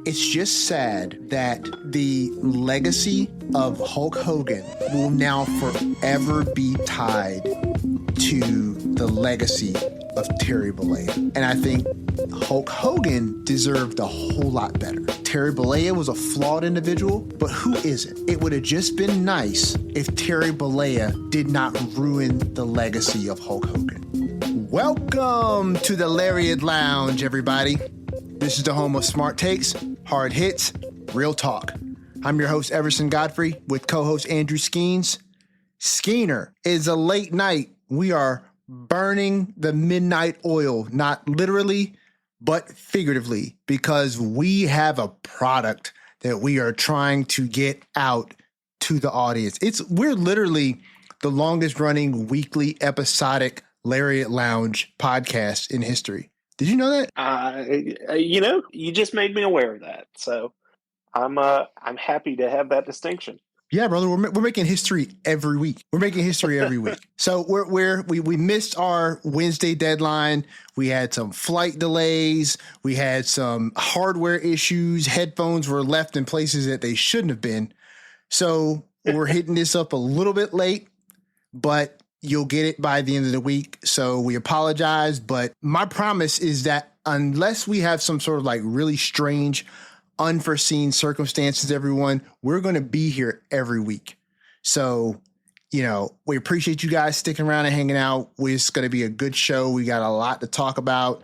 It's just sad that the legacy of Hulk Hogan will now forever be tied to the legacy of Terry Bollea. And I think Hulk Hogan deserved a whole lot better. Terry Bollea was a flawed individual, but who isn't? It would have just been nice if Terry Bollea did not ruin the legacy of Hulk Hogan. Welcome to the Lariat Lounge, everybody. This is the home of smart takes, hard hits, real talk. I'm your host, Everson Godfrey, with co-host Andrew Skeens. Skeener, is a late night. We are burning the midnight oil, not literally, but figuratively, because we have a product that we are trying to get out to the audience. We're literally the longest running weekly episodic Lariat Lounge podcast in history. Did you know that? You just made me aware of that. So I'm happy to have that distinction. Yeah, brother, we're making history every week. So we missed our Wednesday deadline. We had some flight delays. We had some hardware issues. Headphones were left in places that they shouldn't have been. So we're hitting this up a little bit late, but you'll get it by the end of the week. So we apologize, but my promise is that unless we have some sort of like really strange unforeseen circumstances, everyone, we're going to be here every week. So, we appreciate you guys sticking around and hanging out. It's going to be a good show. We got a lot to talk about.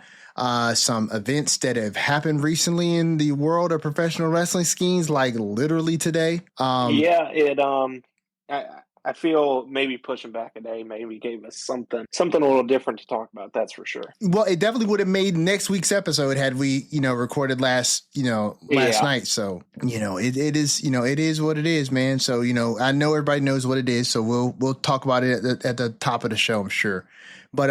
Some events that have happened recently in the world of professional wrestling, Skeens, like literally today. I feel maybe pushing back a day maybe gave us something a little different to talk about. That's for sure. Well, it definitely would have made next week's episode had we, recorded last night. So, it is what it is, man. So, I know everybody knows what it is. So we'll talk about it at the top of the show, I'm sure. But,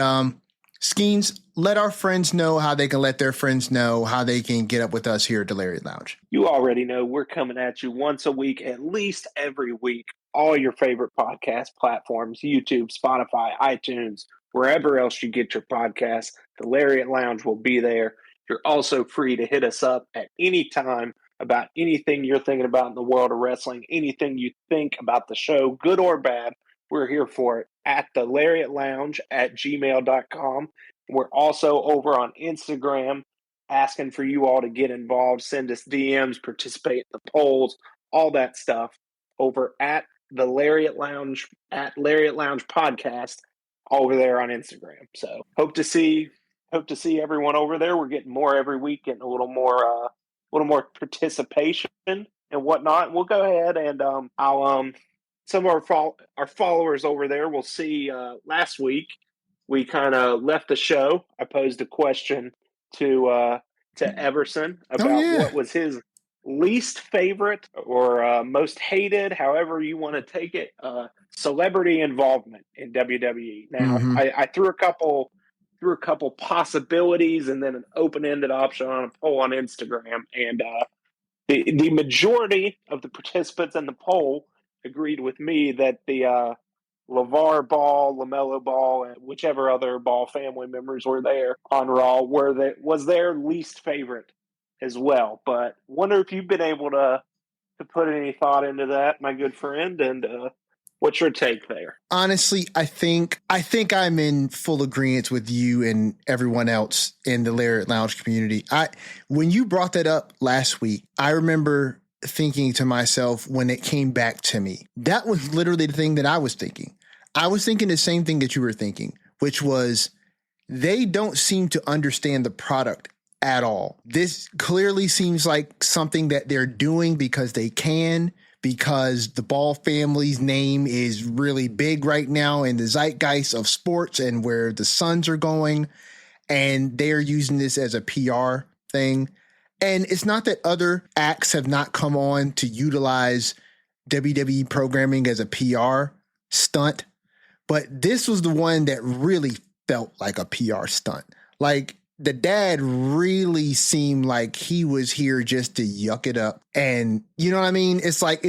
Skeens, let our friends know how they can let their friends know how they can get up with us here at the Lariat Lounge. You already know we're coming at you once a week, at least every week. All your favorite podcast platforms, YouTube, Spotify, iTunes, wherever else you get your podcasts, the Lariat Lounge will be there. You're also free to hit us up at any time about anything you're thinking about in the world of wrestling, anything you think about the show, good or bad. We're here for it at the Lariat Lounge at gmail.com. We're also over on Instagram asking for you all to get involved, send us DMs, participate in the polls, all that stuff over at the Lariat Lounge at Lariat Lounge Podcast over there on Instagram. So hope to see everyone over there. We're getting more every week, getting a little more participation and whatnot. We'll go ahead and I'll some of our followers over there will see. Last week we kind of left the show. I posed a question to Everson about what was his least favorite or most hated, however you want to take it, celebrity involvement in WWE. Now, I threw a couple possibilities and then an open-ended option on a poll on Instagram, and the majority of the participants in the poll agreed with me that the LeVar Ball, LaMelo Ball, and whichever other Ball family members were there on Raw was their least favorite as well. But wonder if you've been able to put any thought into that, my good friend, and what's your take there? Honestly, I think I'm in full agreement with you and everyone else in the Lariat Lounge community. When you brought that up last week, I remember thinking to myself when it came back to me, that was literally the thing that I was thinking. I was thinking the same thing that you were thinking, which was they don't seem to understand the product at all. This clearly seems like something that they're doing because they can, because the Ball family's name is really big right now in the zeitgeist of sports and where the Suns are going, and they're using this as a PR thing. And it's not that other acts have not come on to utilize WWE programming as a PR stunt, but this was the one that really felt like a PR stunt. Like, the dad really seemed like he was here just to yuck it up. And you know what I mean? It's like,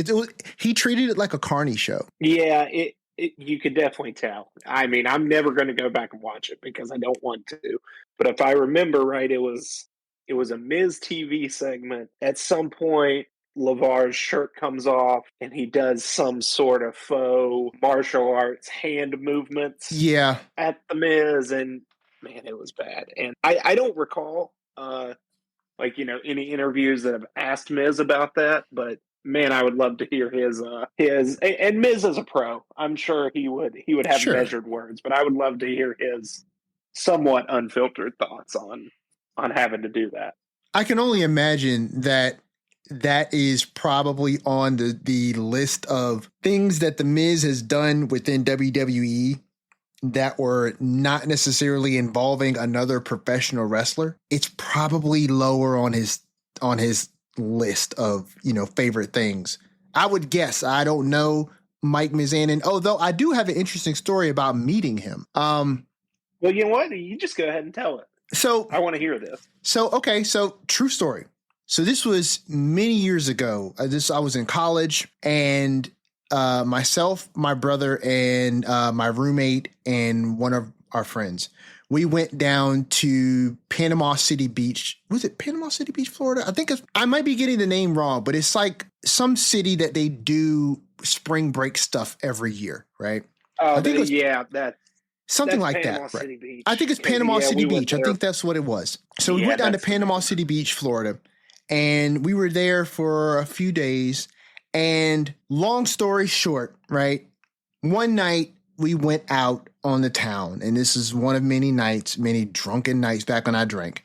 he treated it like a carny show. Yeah, you could definitely tell. I mean, I'm never going to go back and watch it because I don't want to. But if I remember right, it was It was a Miz TV segment. At some point, LeVar's shirt comes off and he does some sort of faux martial arts hand movements Yeah, at the Miz, and man, it was bad. And I don't recall any interviews that have asked Miz about that, but man, I would love to hear his and Miz is a pro. I'm sure he would have sure. measured words, but I would love to hear his somewhat unfiltered thoughts on having to do that. I can only imagine that that is probably on the list of things that the Miz has done within WWE that were not necessarily involving another professional wrestler. It's probably lower on his list of, favorite things. I would guess. I don't know Mike Mizanin, although I do have an interesting story about meeting him. Well, you know what? You just go ahead and tell it. So I want to hear this. So true story. So this was many years ago. I was in college, and myself, my brother, and my roommate, and one of our friends, we went down to Panama City Beach. Was it Panama City Beach, Florida? I might be getting the name wrong, but it's like some city that they do spring break stuff every year, right? Oh, I think it was, that something like Panama that. City Right? Beach. I think it's Panama City Beach. I think that's what it was. So we went down to Panama City Beach, Florida, and we were there for a few days. And long story short, right? One night we went out on the town, and this is one of many nights, many drunken nights back when I drank.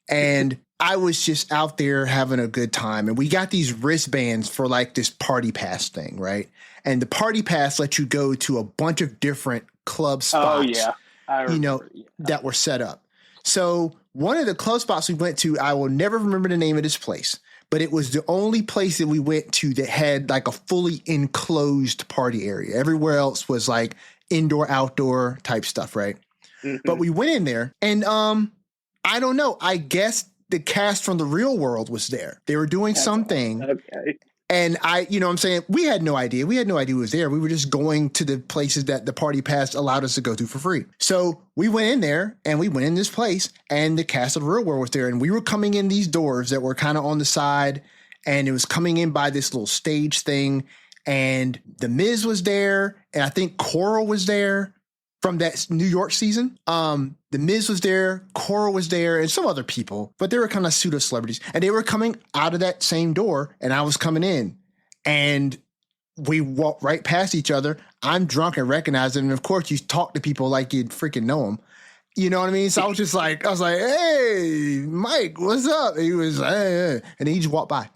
And I was just out there having a good time. And we got these wristbands for like this party pass thing, right? And the party pass lets you go to a bunch of different club spots, oh, yeah. I remember, that were set up. So one of the club spots we went to, I will never remember the name of this place, but it was the only place that we went to that had like a fully enclosed party area. Everywhere else was like indoor, outdoor type stuff, right? Mm-hmm. But we went in there, and I don't know. I guess the cast from The Real World was there. They were doing something. Okay. And we had no idea. We had no idea who was there. We were just going to the places that the party pass allowed us to go to for free. So we went in there, and we went in this place, and the cast of The Real World was there. And we were coming in these doors that were kind of on the side, and it was coming in by this little stage thing. And The Miz was there, and I think Coral was there from that New York season. The Miz was there, Coral was there, and some other people, but they were kind of pseudo celebrities, and they were coming out of that same door, and I was coming in, and we walked right past each other. I'm drunk and recognize them, and of course you talk to people like you'd freaking know them. You know what I mean? So I was like, hey, Mike, what's up? And he was, hey. And he just walked by,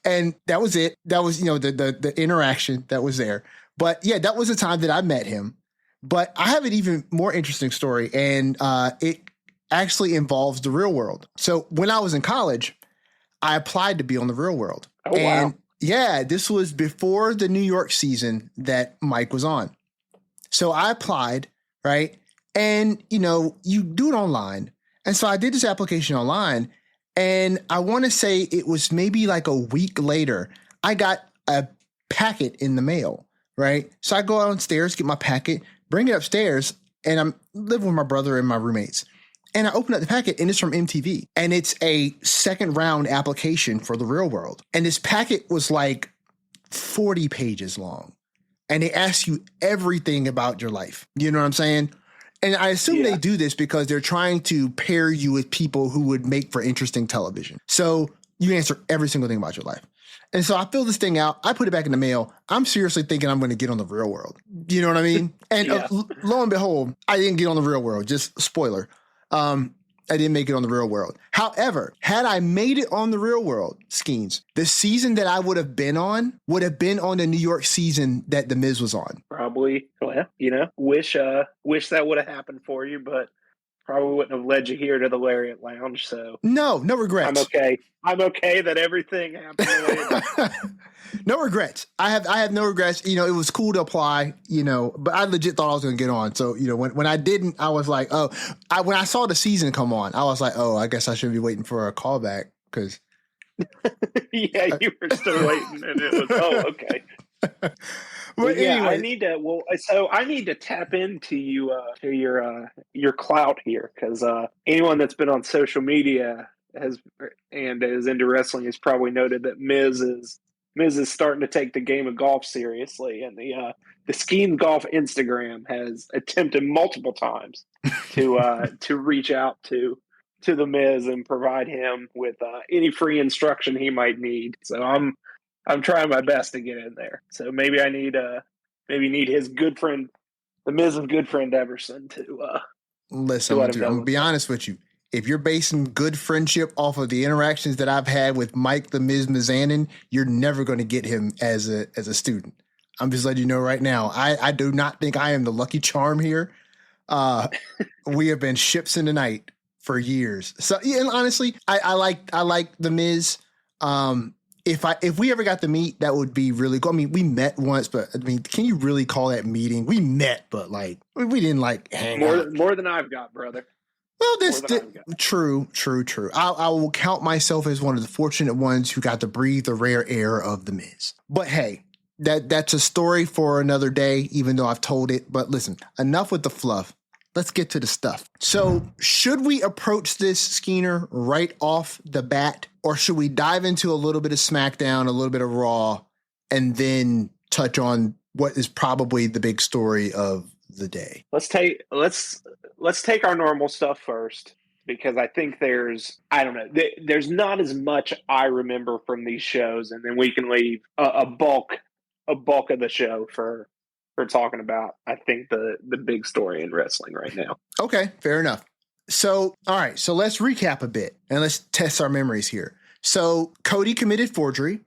and that was it. That was, the interaction that was there. But yeah, that was the time that I met him. But I have an even more interesting story, and it actually involves The Real World. So when I was in college, I applied to be on The Real World. Oh, and wow. Yeah, this was before the New York season that Mike was on. So I applied, right? And, you do it online. And so I did this application online, and I want to say it was maybe like a week later, I got a packet in the mail, right? So I go downstairs, get my packet, bring it upstairs, and I'm living with my brother and my roommates. And I open up the packet, and it's from MTV. And it's a second round application for The Real World. And this packet was like 40 pages long. And they ask you everything about your life. You know what I'm saying? And I assume they do this because they're trying to pair you with people who would make for interesting television. So you answer every single thing about your life. And so I fill this thing out. I put it back in the mail. I'm seriously thinking I'm going to get on The Real World. You know what I mean? And lo and behold, I didn't get on The Real World. Just spoiler. I didn't make it on The Real World. However, had I made it on The Real World, Skeens, the season that I would have been on the New York season that The Miz was on. Probably. Well, wish that would have happened for you, but probably wouldn't have led you here to the Lariat Lounge. So no regrets. I'm okay. I'm okay that everything happened the way it did. No regrets. I have no regrets. It was cool to apply, but I legit thought I was going to get on. So, when I didn't, I was like, when I saw the season come on, I was like, I guess I should be waiting for a callback because. Yeah, you were still waiting, and it was, okay. Well, anyway. I need to tap into you to your clout here, because anyone that's been on social media has and is into wrestling has probably noted that Miz is starting to take the game of golf seriously, and the Skeens Golf Instagram has attempted multiple times to reach out to the Miz and provide him with any free instruction he might need. So I'm trying my best to get in there. So maybe I need his good friend, the Miz's good friend Everson, to Listen, let I'm him know. gonna be honest with you. If you're basing good friendship off of the interactions that I've had with Mike the Miz Mizanin, you're never going to get him as a student. I'm just letting you know right now. I do not think I am the lucky charm here. We have been ships in the night for years. So yeah, and honestly, I like the Miz. If we ever got to meet, that would be really cool. I mean, we met once, but I mean, can you really call that meeting? We met, but like we didn't like hang out. More than I've got, brother. Well, true. I will count myself as one of the fortunate ones who got to breathe the rare air of the Miz. But hey, that's a story for another day, even though I've told it. But listen, enough with the fluff. Let's get to the stuff. So should we approach this, Skeener, right off the bat? Or should we dive into a little bit of SmackDown, a little bit of Raw, and then touch on what is probably the big story of the day? Let's take our normal stuff first, because I think there's not as much I remember from these shows, and then we can leave a bulk of the show for talking about, I think, the big story in wrestling right now. Okay, fair enough. So, all right, so let's recap a bit and let's test our memories here. So Cody committed forgery.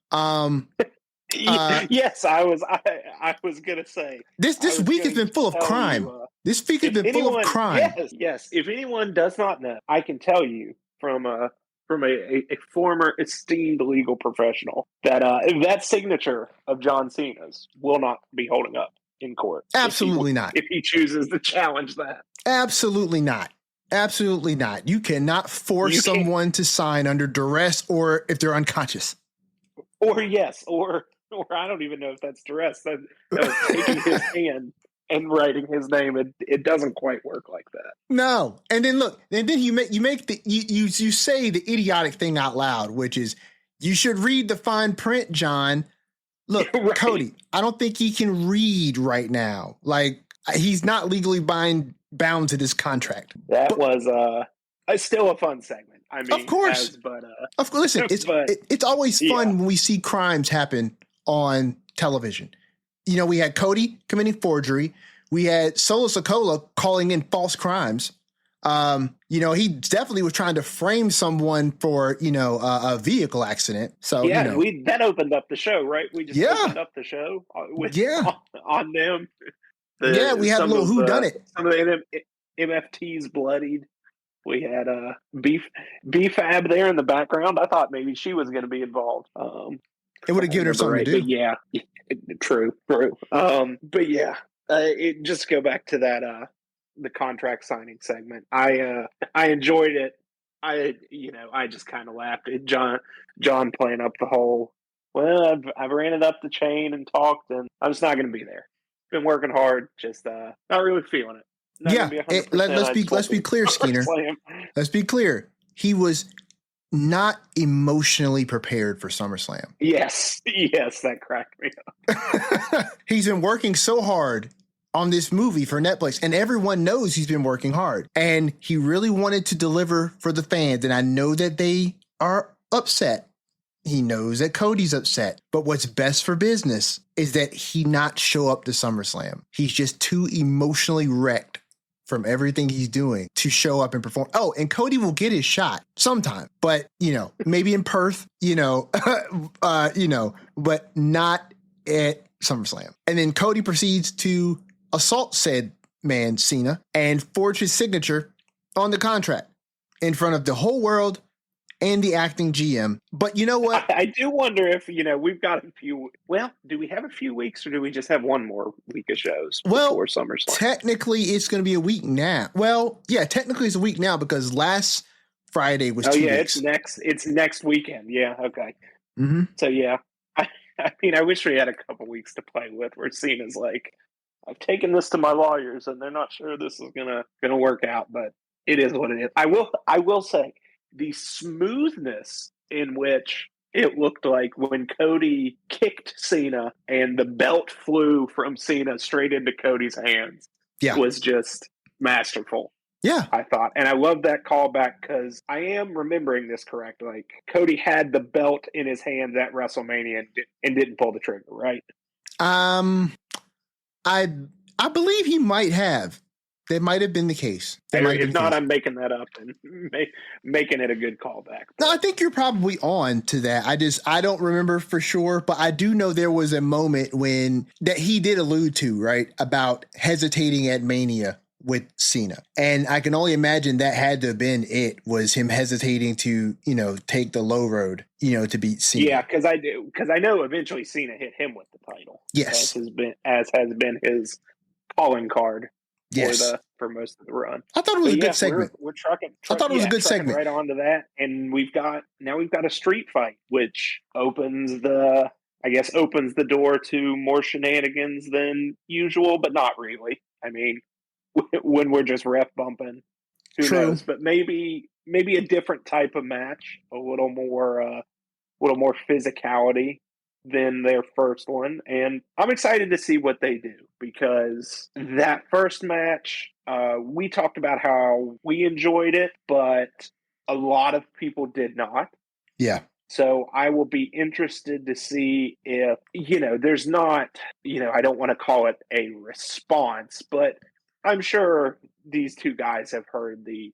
Yes, I was gonna say this week has been full of crime. This week has been full of crime. Yes. If anyone does not know, I can tell you from a former esteemed legal professional that that signature of John Cena's will not be holding up in court. Absolutely not. If he chooses to challenge that. Absolutely not. Absolutely not. You cannot force someone to sign under duress or if they're unconscious. Or I don't even know if that's duress. That was taking his hand and writing his name. It doesn't quite work like that. No. And then look, and then you say the idiotic thing out loud, which is you should read the fine print, John. Look, right. Cody, I don't think he can read right now. Like, he's not legally bound to this contract. That was still a fun segment. I mean, of course. Of course. Listen, it's always fun when we see crimes happen on television. You know, we had Cody committing forgery. We had Solo Sikoa calling in false crimes. You know, he definitely was trying to frame someone for, a vehicle accident. So, that opened up the show, right? We just opened up the show on them. We had a little whodunit. Some of the MFTs bloodied. We had B-Fab there in the background. I thought maybe she was going to be involved. It would have given her something to do. But yeah, true. Just go back to that the contract signing segment. I enjoyed it. I just kind of laughed at John playing up the whole. Well, I've ran it up the chain and talked, and I'm just not going to be there. Been working hard, just not really feeling it. Let's be clear, Skeener. Let's be clear. He was not emotionally prepared for SummerSlam. Yes, that cracked me up. He's been working so hard on this movie for Netflix, and everyone knows he's been working hard. And he really wanted to deliver for the fans, and I know that they are upset. He knows that Cody's upset. But what's best for business is that he not show up to SummerSlam. He's just too emotionally wrecked from everything he's doing to show up and perform. Oh, and Cody will get his shot sometime, but maybe in Perth, but not at SummerSlam. And then Cody proceeds to assault said man, Cena, and forge his signature on the contract in front of the whole world and the acting GM. But you know what? I do wonder if, we've got a few. Well, do we have a few weeks or do we just have one more week of shows before SummerSlam? Technically, it's going to be a week now. Well, yeah, technically it's a week now because last Friday was 2 weeks. It's next weekend. Yeah, okay. Mm-hmm. So, yeah. I mean, I wish we had a couple weeks to play with where Cena's like, I've taken this to my lawyers and they're not sure this is gonna work out, but it is what it is. I will say, the smoothness in which it looked like when Cody kicked Cena and the belt flew from Cena straight into Cody's hands was just masterful. Yeah. I thought. And I love that callback because I am remembering this correct. Like, Cody had the belt in his hands at WrestleMania and didn't pull the trigger, right? I believe he might have. That might have been the case. If not, I'm making that up and making it a good callback. No, I think you're probably on to that. I don't remember for sure, but I do know there was a moment when that he did allude to, right, about hesitating at Mania with Cena. And I can only imagine that had to have been it, was him hesitating to, take the low road, to beat Cena. Yeah, because I know eventually Cena hit him with the title. Yes. As has been his calling card. Yes. For most of the run. I thought it was a good segment. We're trucking. I thought it was a good segment. Right onto that, and we've got a street fight, which opens the door to more shenanigans than usual, but not really. I mean, when we're just ref bumping, who knows? But maybe a different type of match, a little more physicality than their first one, and I'm excited to see what they do, because that first match, we talked about how we enjoyed it, but a lot of people did not. Yeah. So I will be interested to see if, there's not, I don't want to call it a response, but I'm sure these two guys have heard the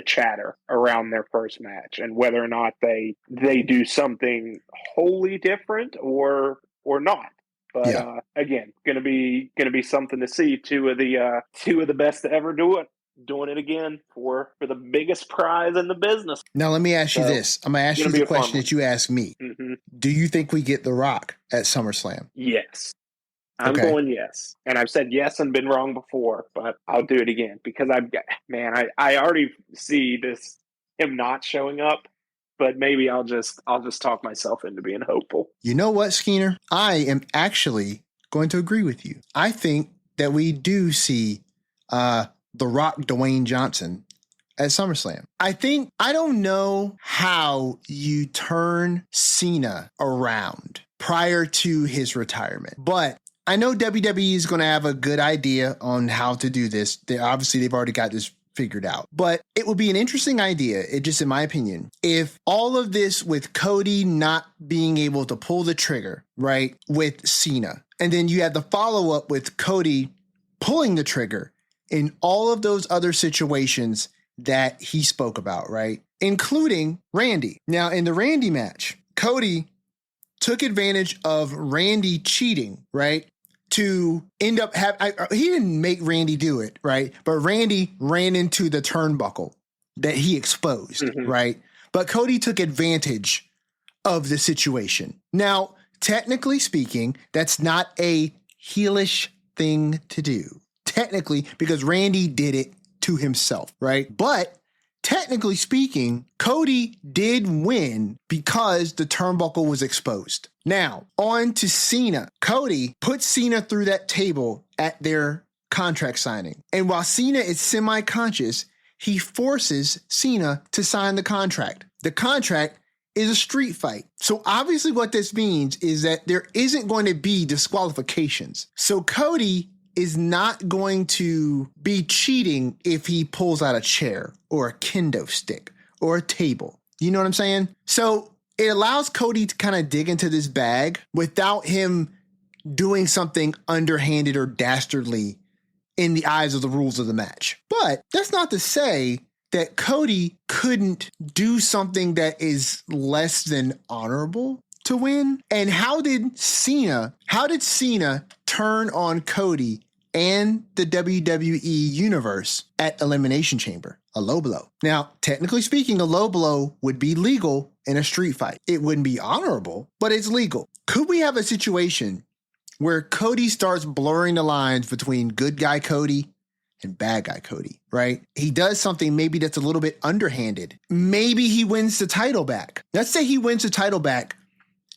chatter around their first match, and whether or not they do something wholly different or not. But again, gonna be something to see. Two of the best to ever do it, doing it again for the biggest prize in the business. Now let me ask you this. I'm gonna ask you the question that you asked me. Mm-hmm. Do you think we get The Rock at SummerSlam? Yes. I'm going yes. And I've said yes and been wrong before, but I'll do it again, because I already see him not showing up, but maybe I'll just talk myself into being hopeful. You know what, Skeener? I am actually going to agree with you. I think that we do see The Rock Dwayne Johnson at SummerSlam. I don't know how you turn Cena around prior to his retirement, but I know WWE is going to have a good idea on how to do this. They've already got this figured out, but it would be an interesting idea, in my opinion, if all of this with Cody not being able to pull the trigger, right, with Cena, and then you have the follow up with Cody pulling the trigger in all of those other situations that he spoke about, right, including Randy. Now, in the Randy match, Cody took advantage of Randy cheating, right, to end up he didn't make Randy do it, right? But Randy ran into the turnbuckle that he exposed, right? But Cody took advantage of the situation. Now, technically speaking, that's not a heelish thing to do. Technically, because Randy did it to himself, right? But technically speaking, Cody did win because the turnbuckle was exposed. Now, on to Cena. Cody put Cena through that table at their contract signing. And while Cena is semi-conscious, he forces Cena to sign the contract. The contract is a street fight. So obviously what this means is that there isn't going to be disqualifications. So Cody is not going to be cheating if he pulls out a chair or a kendo stick or a table. You know what I'm saying? So it allows Cody to kind of dig into this bag without him doing something underhanded or dastardly in the eyes of the rules of the match. But that's not to say that Cody couldn't do something that is less than honorable to win. And how did Cena turn on Cody and the WWE universe at Elimination Chamber? A low blow. Now, technically speaking, a low blow would be legal in a street fight. It wouldn't be honorable, but it's legal. Could we have a situation where Cody starts blurring the lines between good guy Cody and bad guy Cody, right? He does something maybe that's a little bit underhanded. Maybe he wins the title back. Let's say he wins the title back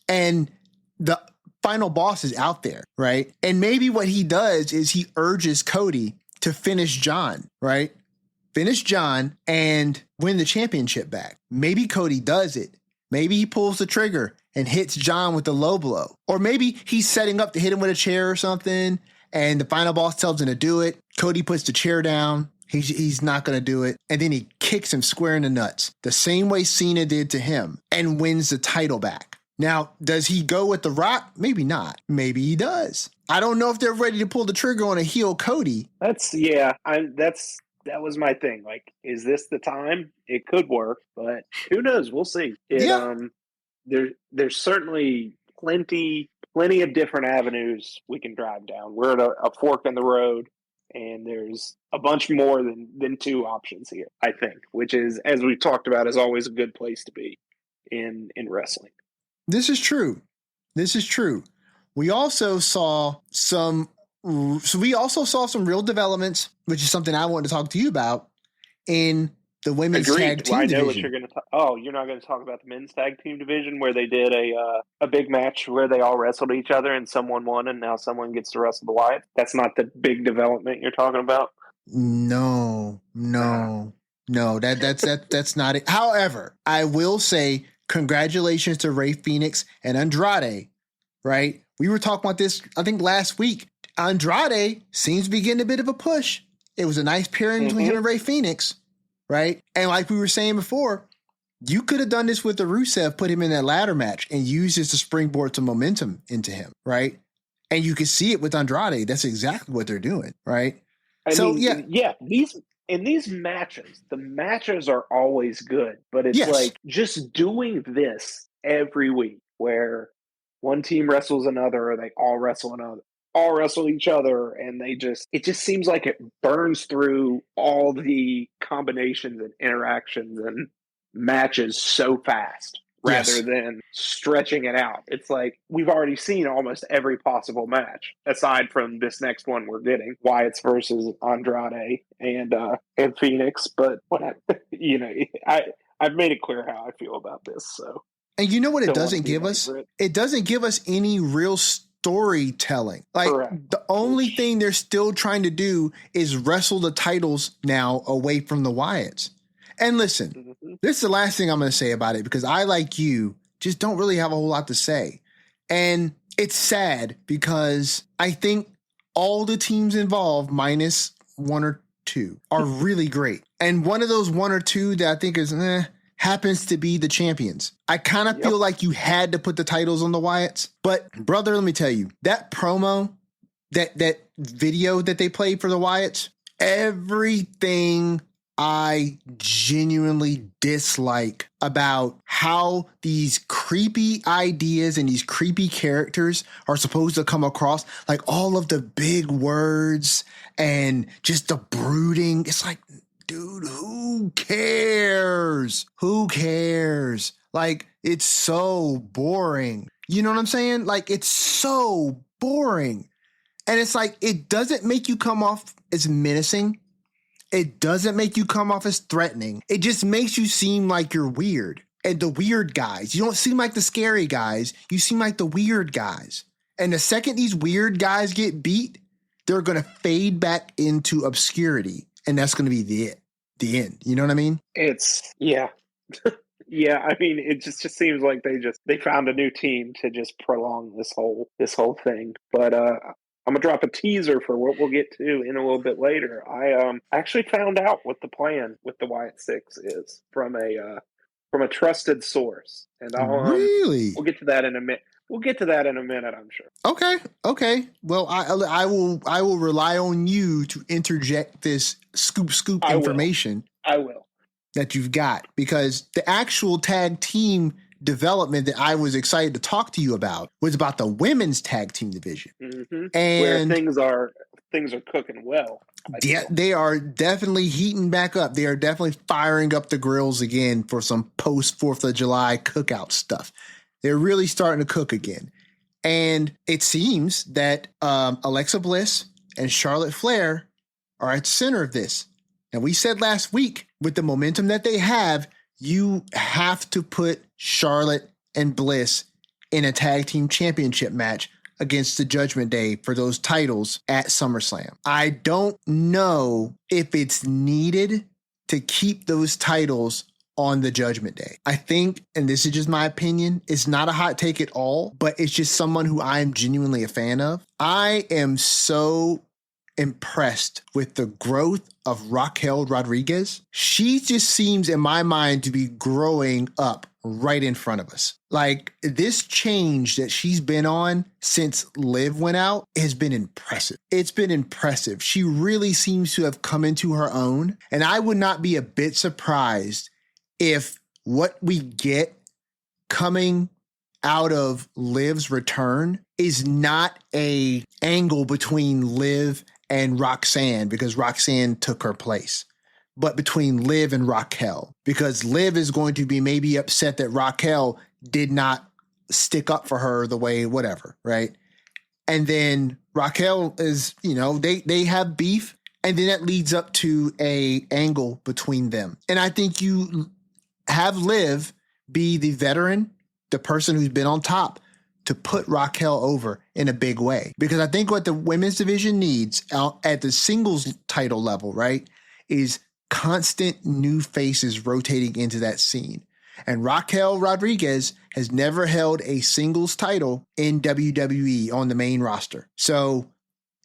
and the final boss is out there, right? And maybe what he does is he urges Cody to finish John, right? finish John, and win the championship back. Maybe Cody does it. Maybe he pulls the trigger and hits John with the low blow. Or maybe he's setting up to hit him with a chair or something, and the final boss tells him to do it. Cody puts the chair down. He's not going to do it. And then he kicks him square in the nuts, the same way Cena did to him, and wins the title back. Now, does he go with The Rock? Maybe not. Maybe he does. I don't know if they're ready to pull the trigger on a heel Cody. That was my thing. Like, is this the time? It could work, but who knows? We'll see. There's certainly plenty of different avenues we can drive down. We're at a fork in the road, and there's a bunch more than two options here, I think, which is, as we've talked about, is always a good place to be in wrestling. This is true. We also saw some real developments, which is something I wanted to talk to you about in the women's tag team division. I know what you're going to talk. Oh, you're not going to talk about the men's tag team division where they did a big match where they all wrestled each other and someone won and now someone gets to wrestle the Wyatt? That's not the big development you're talking about? No. That's not it. However, I will say congratulations to Rey Fenix and Andrade, right? We were talking about this, I think, last week. Andrade seems to be getting a bit of a push. It was a nice pairing between him and Rey Fenix, right? And like we were saying before, you could have done this with the Rusev, put him in that ladder match and used this to springboard some momentum into him, right? And you can see it with Andrade. That's exactly what they're doing, right? These matches, the matches are always good, but it's like just doing this every week where one team wrestles another or they all wrestle each other, and it just seems like it burns through all the combinations and interactions and matches so fast rather than stretching it out. It's like we've already seen almost every possible match aside from this next one we're getting, Wyatt's versus Andrade and Phoenix. But I've made it clear how I feel about this. So, and you know what it doesn't give us? It doesn't give us any real storytelling. Like the only thing they're still trying to do is wrestle the titles now away from the Wyatts. And listen, this is the last thing I'm going to say about it because I, like you, just don't really have a whole lot to say. And it's sad because I think all the teams involved, minus one or two, are really great. And one of those one or two that I think is happens to be the champions. I kind of feel like you had to put the titles on the Wyatts. But brother, let me tell you, that promo, that video that they played for the Wyatts, everything I genuinely dislike about how these creepy ideas and these creepy characters are supposed to come across, like all of the big words and just the brooding. It's like, dude, who cares? Who cares? Like, it's so boring. You know what I'm saying? Like, it's so boring. And it's like, it doesn't make you come off as menacing. It doesn't make you come off as threatening. It just makes you seem like you're weird. And the weird guys. You don't seem like the scary guys. You seem like the weird guys. And the second these weird guys get beat, they're going to fade back into obscurity. And that's going to be the end. You know what I mean? Yeah, I mean, it just seems like they found a new team to just prolong this whole thing. But I'm gonna drop a teaser for what we'll get to in a little bit later. I actually found out what the plan with the Wyatt Six is from a trusted source, and really, we'll get to that in a minute. We'll get to that in a minute, I'm sure. Okay. Well, I will rely on you to interject this scoop information. I will. That you've got, because the actual tag team development that I was excited to talk to you about was about the women's tag team division. Mm-hmm. And where things are cooking well. Yeah, they are definitely heating back up. They are definitely firing up the grills again for some post 4th of July cookout stuff. They're really starting to cook again. And it seems that Alexa Bliss and Charlotte Flair are at the center of this. And we said last week, with the momentum that they have, you have to put Charlotte and Bliss in a tag team championship match against the Judgment Day for those titles at SummerSlam. I don't know if it's needed to keep those titles on the Judgment Day. I think, and this is just my opinion, it's not a hot take at all, but it's just someone who I am genuinely a fan of. I am so impressed with the growth of Raquel Rodriguez. She just seems, in my mind, to be growing up right in front of us. Like, this change that she's been on since Liv went out has been impressive. It's been impressive. She really seems to have come into her own. And I would not be a bit surprised if what we get coming out of Liv's return is not a angle between Liv and Roxanne, because Roxanne took her place, but between Liv and Raquel, because Liv is going to be maybe upset that Raquel did not stick up for her the way, whatever, right? And then Raquel is, they have beef, and then that leads up to a angle between them. And I think you have Liv be the veteran, the person who's been on top, to put Raquel over in a big way. Because I think what the women's division needs at the singles title level, right, is constant new faces rotating into that scene. And Raquel Rodriguez has never held a singles title in WWE on the main roster. So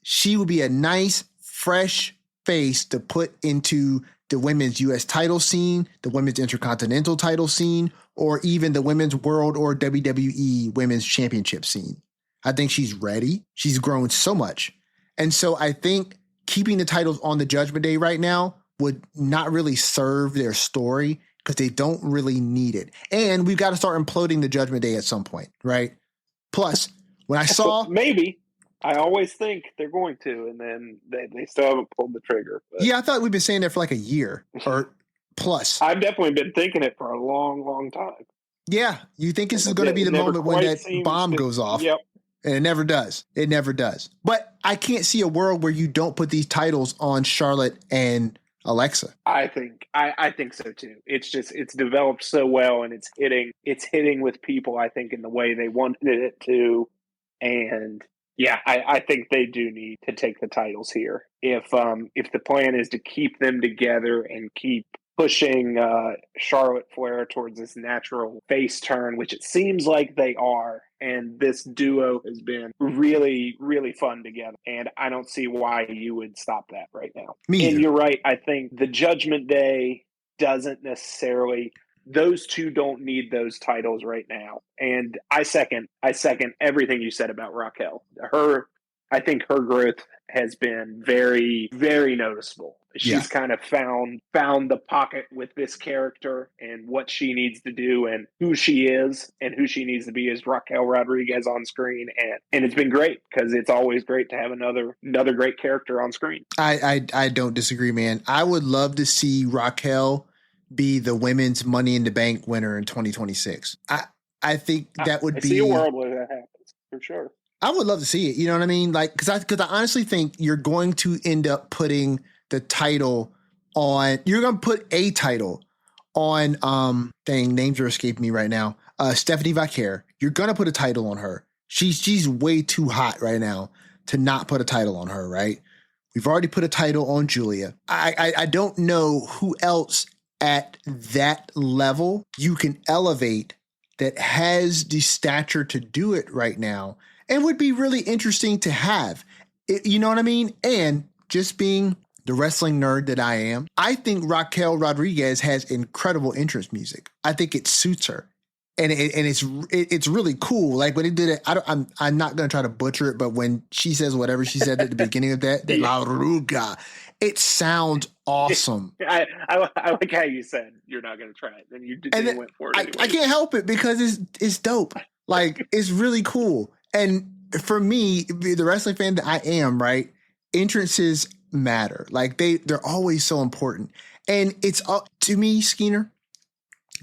she would be a nice, fresh face to put into the women's U.S. title scene, the women's intercontinental title scene, or even the women's world or WWE women's championship scene. I think she's ready. She's grown so much. And so I think keeping the titles on the Judgment Day right now would not really serve their story, because they don't really need it. And we've got to start imploding the Judgment Day at some point, right? Plus, when I saw... Maybe. I always think they're going to, and then they still haven't pulled the trigger. But. Yeah, I thought we've been saying that for like a year or plus. I've definitely been thinking it for a long, long time. Yeah, you think this is going to be the moment when that bomb goes off. Yep. And it never does. It never does. But I can't see a world where you don't put these titles on Charlotte and Alexa. I think so too. It's developed so well, and it's hitting with people, I think, in the way they wanted it to. And yeah, I think they do need to take the titles here. If the plan is to keep them together and keep pushing Charlotte Flair towards this natural face turn, which it seems like they are, and this duo has been really, really fun together. And I don't see why you would stop that right now. Me either. And you're right. I think the Judgment Day doesn't necessarily... Those two don't need those titles right now. And I second everything you said about Raquel. I think her growth has been very, very noticeable. She's kind of found the pocket with this character and what she needs to do and who she is and who she needs to be as Raquel Rodriguez on screen. And it's been great, because it's always great to have another great character on screen. I don't disagree, man. I would love to see Raquel be the women's Money in the Bank winner in 2026. I think that would be... I see a world where that happens, for sure. I would love to see it. You know what I mean? Like, because I honestly think you're going to end up putting the title on... You're going to put a title on... names are escaping me right now. Stephanie Vaquer. You're going to put a title on her. She's way too hot right now to not put a title on her, right? We've already put a title on Julia. I don't know who else at that level you can elevate that has the stature to do it right now, and would be really interesting to have. You know what I mean? And just being the wrestling nerd that I am, I think Raquel Rodriguez has incredible entrance music. I think it suits her. And it's really cool. Like when they did it, I'm not gonna try to butcher it, but when she says whatever she said at the beginning of that La Ruga, it sounds awesome. I like how you said you're not gonna try it, then you went for it. I can't help it because it's dope. Like it's really cool. And for me, the wrestling fan that I am, right? Entrances matter. Like they're always so important. And it's up to me, Skeener.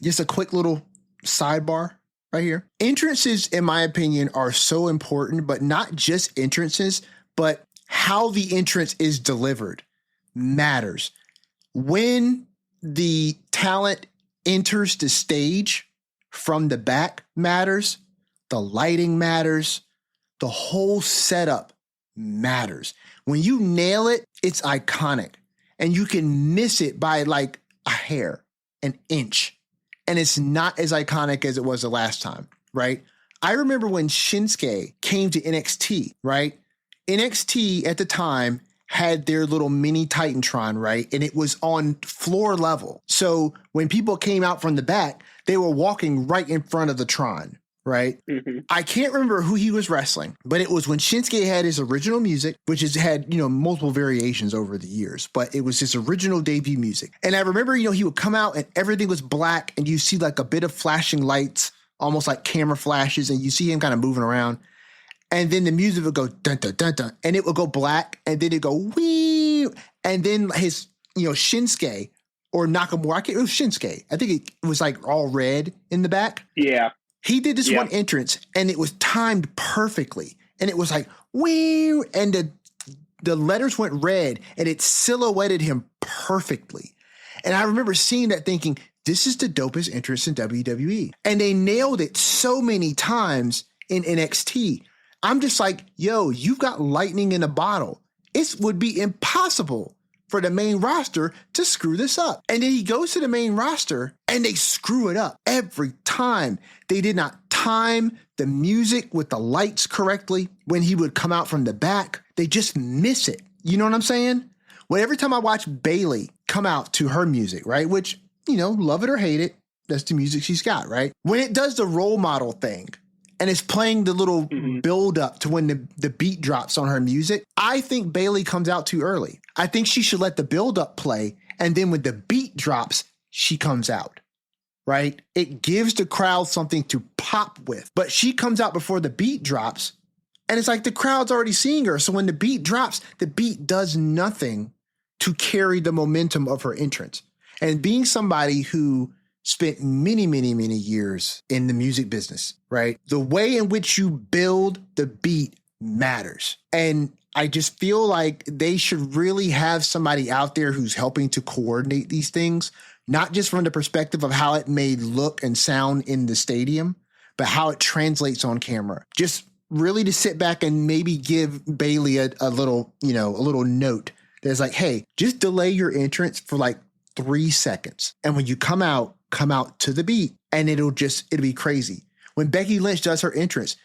Just a quick little sidebar right here. Entrances, in my opinion, are so important, but not just entrances, but how the entrance is delivered matters. When the talent enters the stage from the back matters, the lighting matters, the whole setup matters. When you nail it, it's iconic, and you can miss it by like a hair, an inch, and it's not as iconic as it was the last time, right? I remember when Shinsuke came to NXT, right? NXT at the time had their little mini Titantron, right? And it was on floor level. So when people came out from the back, they were walking right in front of the Tron, right? Mm-hmm. I can't remember who he was wrestling, but it was when Shinsuke had his original music, which has had, multiple variations over the years, but it was his original debut music. And I remember, he would come out and everything was black and you see like a bit of flashing lights, almost like camera flashes, and you see him kind of moving around. And then the music would go dun dun dun dun, and it would go black, and then it go wee, and then his Shinsuke or Nakamura, it was Shinsuke. I think it was like all red in the back. Yeah, he did this one entrance, and it was timed perfectly, and it was like wee, and the letters went red, and it silhouetted him perfectly. And I remember seeing that, thinking, this is the dopest entrance in WWE, and they nailed it so many times in NXT. I'm just like, yo, you've got lightning in a bottle. It would be impossible for the main roster to screw this up. And then he goes to the main roster and they screw it up every time. They did not time the music with the lights correctly. When he would come out from the back, they just miss it. You know what I'm saying? Well, every time I watch Bayley come out to her music, right? Which, love it or hate it, that's the music she's got, right? When it does the role model thing, and it's playing the little build up to when the beat drops on her music, I think Bayley comes out too early. I think she should let the build up play. And then when the beat drops, she comes out, right? It gives the crowd something to pop with, but she comes out before the beat drops. And it's like the crowd's already seeing her. So when the beat drops, the beat does nothing to carry the momentum of her entrance. And being somebody who spent many, many, many years in the music business, right? The way in which you build the beat matters. And I just feel like they should really have somebody out there who's helping to coordinate these things, not just from the perspective of how it may look and sound in the stadium, but how it translates on camera. Just really to sit back and maybe give Bayley a little note that's like, hey, just delay your entrance for like 3 seconds. And when you come out to the beat, and it'll be crazy. When Becky Lynch does her entrance,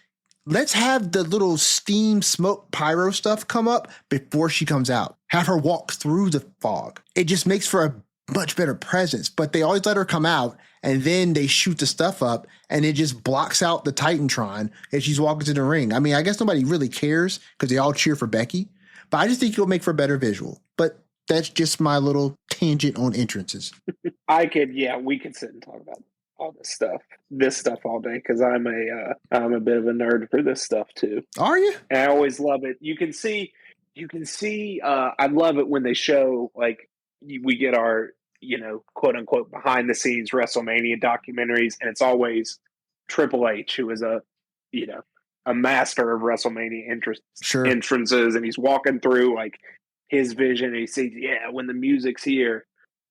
let's have the little steam, smoke, pyro stuff come up before she comes out. Have her walk through the fog. It just makes for a much better presence, but they always let her come out and then they shoot the stuff up and it just blocks out the Titantron as she's walking to the ring. I mean, I guess nobody really cares because they all cheer for Becky, but I just think it'll make for a better visual. But that's just my little tangent on entrances. We could sit and talk about all this stuff all day, because I'm a bit of a nerd for this stuff too. Are you? And I always love it. You can see. I love it when they show, like, we get our quote unquote behind the scenes WrestleMania documentaries, and it's always Triple H, who is a master of WrestleMania entrances, and he's walking through like his vision, and he sees, when the music's here,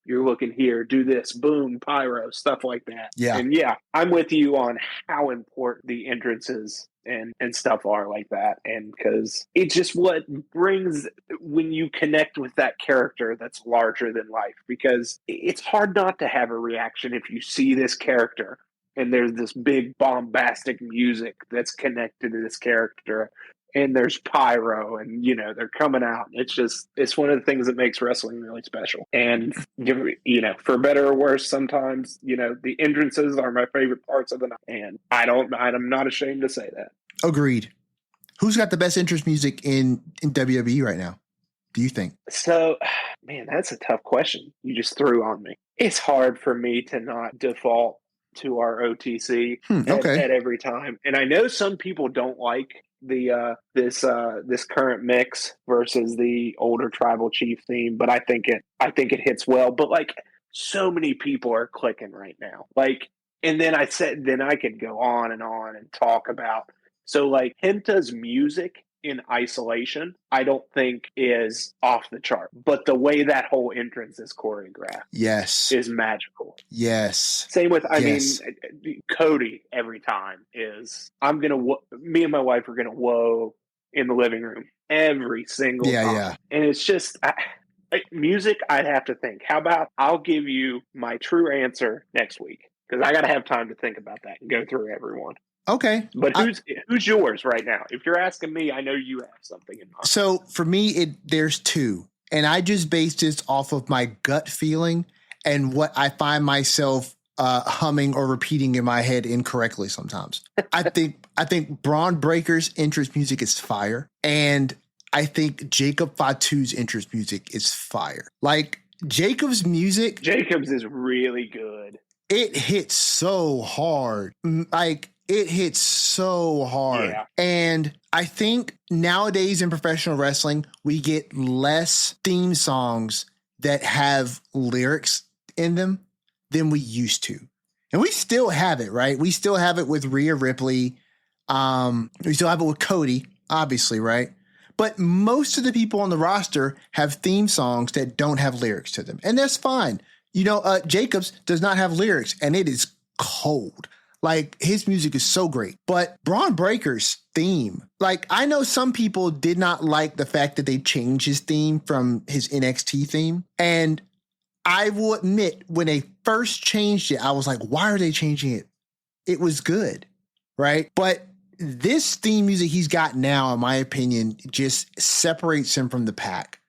you're looking here, do this, boom, pyro, stuff like that. Yeah. And I'm with you on how important the entrances and stuff are like that. And because it's just what brings, when you connect with that character that's larger than life, because it's hard not to have a reaction if you see this character and there's this big bombastic music that's connected to this character, and there's pyro, and they're coming out. It's one of the things that makes wrestling really special. And for better or worse, sometimes the entrances are my favorite parts of the night, and I'm not ashamed to say that. Agreed. Who's got the best entrance music in WWE right now, do you think? So, man, that's a tough question you just threw on me. It's hard for me to not default to our OTC at every time. And I know some people don't like the this current mix versus the older Tribal Chief theme, but I think it hits well. But like, so many people are clicking right now. Like, and then I could go on and talk about, so like, Henta's music in isolation, I don't think is off the chart, but the way that whole entrance is choreographed, is magical. Yes. Same with, I mean, Cody every time is, me and my wife are gonna whoa in the living room every single time. And it's just, Music, I'd have to think. How about I'll give you my true answer next week because I got to have time to think about that and go through everyone. Okay. But who's yours right now? If you're asking me, I know you have something in mind. So for me, there's two, and I just based this off of my gut feeling and what I find myself humming or repeating in my head incorrectly sometimes. I think Braun Breaker's entrance music is fire, and I think Jacob Fatu's entrance music is fire. Like Jacob's music, Jacob's is really good. It hits so hard. Like it hits so hard. Yeah. And I think nowadays in professional wrestling, we get less theme songs that have lyrics in them than we used to. And we still have it, right? We still have it with Rhea Ripley. We still have it with Cody, obviously, right? But most of the people on the roster have theme songs that don't have lyrics to them. And that's fine. You know, Jacobs does not have lyrics, and it is cold. Like, his music is so great. But Braun Breaker's theme, like, I know some people did not like the fact that they changed his theme from his NXT theme. And I will admit, when they first changed it, I was like, why are they changing it? It was good, right? But this theme music he's got now, in my opinion, just separates him from the pack.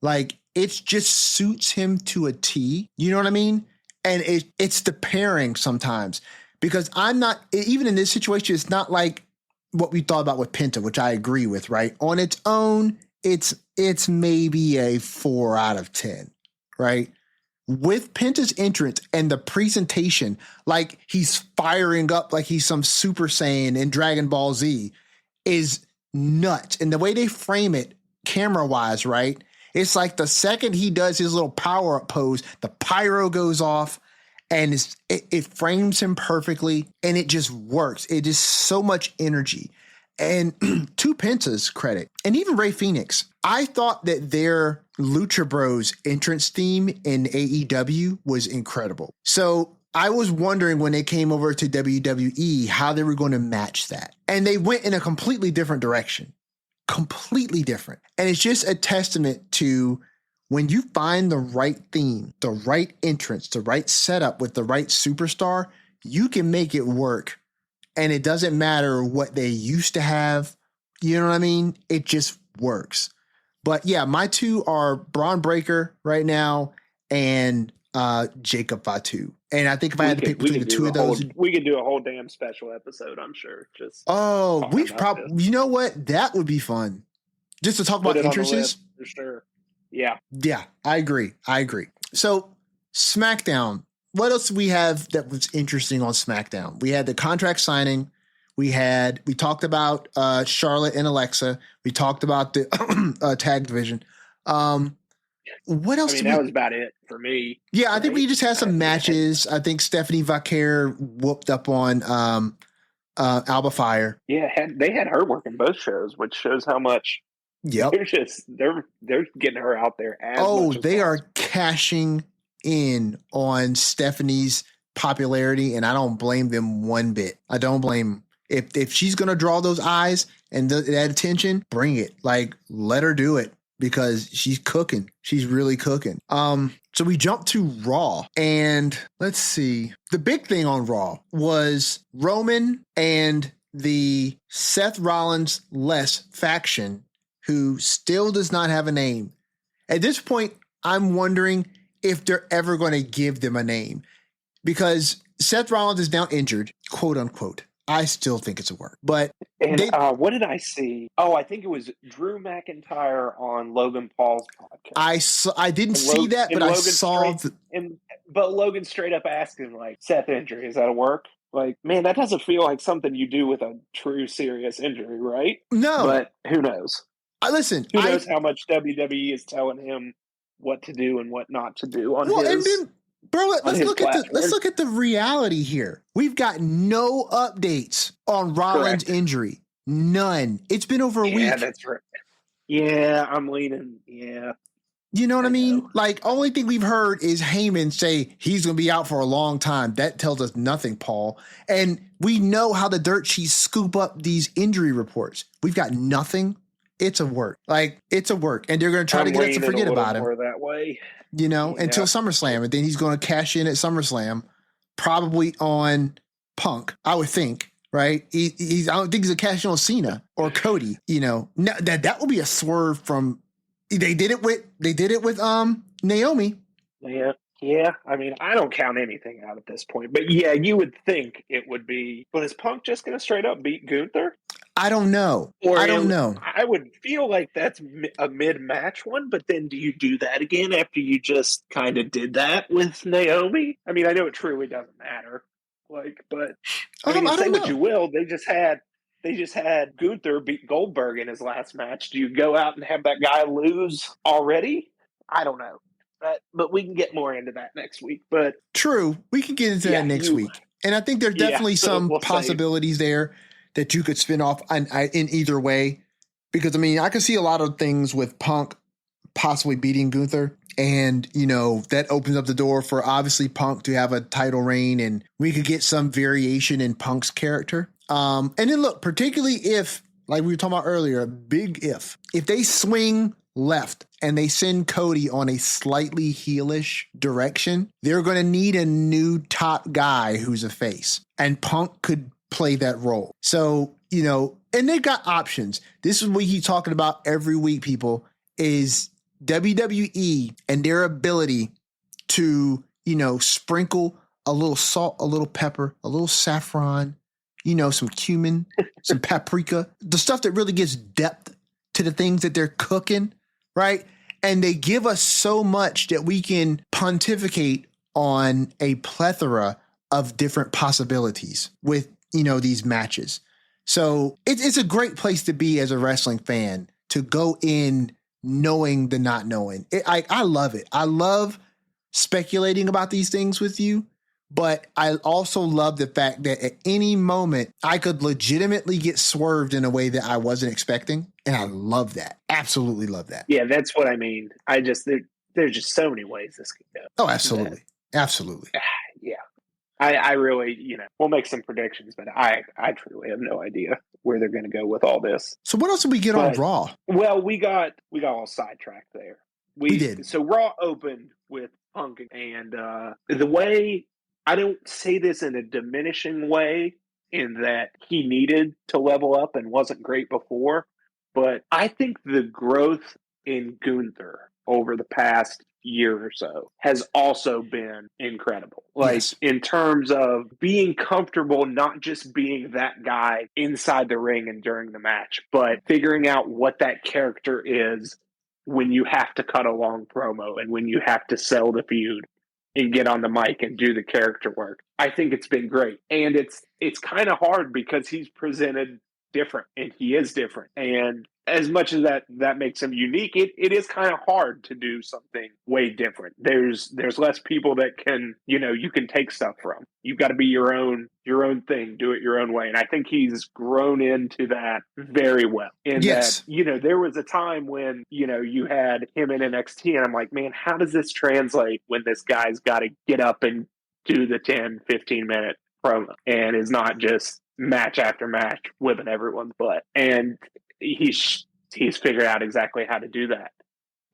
Like, it just suits him to a T. You know what I mean? And it's the pairing sometimes. Because I'm not, even in this situation, it's not like what we thought about with Penta, which I agree with, right? On its own, it's maybe a 4 out of 10, right? With Penta's entrance and the presentation, like he's firing up like he's some Super Saiyan in Dragon Ball Z, is nuts. And the way they frame it camera-wise, right? It's like the second he does his little power-up pose, the pyro goes off, and it frames him perfectly, and it just works. It is so much energy. And to Penta's credit, and even Rey Fenix, I thought that their Lucha Bros entrance theme in AEW was incredible. So I was wondering when they came over to WWE how they were going to match that. And they went in a completely different direction. Completely different. And it's just a testament to when you find the right theme, the right entrance, the right setup with the right superstar, you can make it work. And it doesn't matter what they used to have. You know what I mean? It just works. But yeah, my two are Braun Breaker right now and Jacob Fatu. And I think if I had to pick between the two of those, we could do a whole damn special episode, I'm sure. Just we probably, you know what? That would be fun. Just to talk about interests. For sure. Yeah. Yeah, I agree. So SmackDown, what else do we have that was interesting on SmackDown? We had the contract signing. We talked about Charlotte and Alexa. We talked about the tag division. What else? I mean, that was about it for me. Yeah, right? I think we just had some matches. I think Stephanie Vaquer whooped up on Alba Fire. Yeah, they had her working both shows, which shows how much. Yep. They're getting her out there. They are cashing in on Stephanie's popularity, and I don't blame them one bit. I don't blame them. If she's gonna draw those eyes and that attention, bring it. Like, let her do it because she's cooking. She's really cooking. So we jump to Raw, and let's see. The big thing on Raw was Roman and the Seth Rollins less faction, who still does not have a name. At this point, I'm wondering if they're ever going to give them a name, because Seth Rollins is now injured, quote unquote. I still think it's a work. But what did I see? Oh, I think it was Drew McIntyre on Logan Paul's podcast. I didn't see that, but I saw. But Logan straight up asked him, like, Seth injury, is that a work? Like, man, that doesn't feel like something you do with a true serious injury, right? No. But who knows? Listen, who knows how much WWE is telling him what to do and what not to do on his. And then, bro, let's look at the reality here. We've got no updates on Rollins' injury. None. It's been over a week. Yeah, that's right. Yeah, I'm leaning. Yeah. You know what I mean? Like, only thing we've heard is Heyman say he's going to be out for a long time. That tells us nothing, Paul. And we know how the dirt sheets scoop up these injury reports. We've got nothing. it's a work. Like, it's a work. And they're going to try to get us to forget about him. That way. Until SummerSlam. And then he's going to cash in at SummerSlam, probably on Punk, I would think. Right? I don't think he's a cash in on Cena or Cody. That will be a swerve from. They did it with Naomi. Yeah. I mean, I don't count anything out at this point, but yeah, you would think it would be. But is Punk just going to straight up beat Gunther? I don't know. I don't know. I would feel like that's a mid-match one, but then do you do that again after you just kind of did that with Naomi? I mean, I know it truly doesn't matter. But I mean, say what you will, they just had Gunther beat Goldberg in his last match. Do you go out and have that guy lose already? I don't know. But we can get more into that next week. But true, we can get into that next week. And I think there's definitely some possibilities there that you could spin off in either way. Because, I mean, I can see a lot of things with Punk possibly beating Gunther. And, that opens up the door for obviously Punk to have a title reign. And we could get some variation in Punk's character. And then look, particularly if, like we were talking about earlier, if they swing left and they send Cody on a slightly heelish direction, they're going to need a new top guy who's a face. And Punk could play that role. So, and they've got options. This is what he's talking about every week, people, is WWE and their ability to, sprinkle a little salt, a little pepper, a little saffron, some cumin, some paprika, the stuff that really gives depth to the things that they're cooking, right? And they give us so much that we can pontificate on a plethora of different possibilities with, these matches. So it's a great place to be as a wrestling fan, to go in knowing the not knowing. I love it. I love speculating about these things with you, but I also love the fact that at any moment I could legitimately get swerved in a way that I wasn't expecting. And I love that. Absolutely love that. Yeah, that's what I mean. There's just so many ways this could go. Oh, absolutely. Absolutely. Yeah. I really, we'll make some predictions, but I truly have no idea where they're going to go with all this. So what else did we get on Raw? Well, we got all sidetracked there. We did. So Raw opened with Punk, and the way, I don't say this in a diminishing way, in that he needed to level up and wasn't great before, but I think the growth in Gunther over the past year or so has also been incredible. In terms of being comfortable, not just being that guy inside the ring and during the match, but figuring out what that character is when you have to cut a long promo and when you have to sell the feud and get on the mic and do the character work. I think it's been great. And it's kind of hard because he's presented different, and he is different. And as much as that makes him unique, it is kind of hard to do something way different. There's less people that can, you can take stuff from. You've got to be your own thing, do it your own way. And I think he's grown into that very well. And that, there was a time when, you had him in NXT, and I'm like, man, how does this translate when this guy's got to get up and do the 10, 15-minute promo and is not just match after match whipping everyone's butt? And he's figured out exactly how to do that.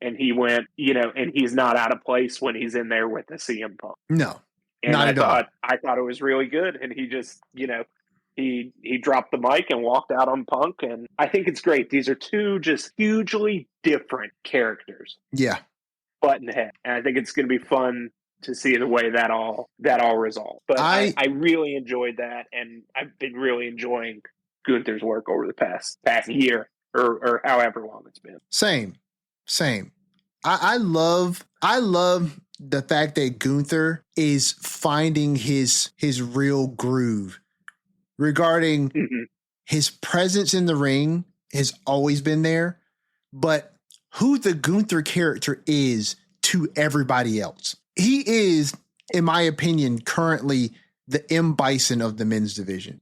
And he went, and he's not out of place when he's in there with the CM Punk. No, and not at all. I thought it was really good. And he just, he dropped the mic and walked out on Punk. And I think it's great. These are two just hugely different characters. Yeah. Butt and head. And I think it's going to be fun to see the way that all resolved. But I really enjoyed that. And I've been really enjoying Gunther's work over the past year or however long it's been. Same. I love the fact that Gunther is finding his real groove regarding his presence in the ring has always been there, but who the Gunther character is to everybody else. He is, in my opinion, currently the M. Bison of the men's division.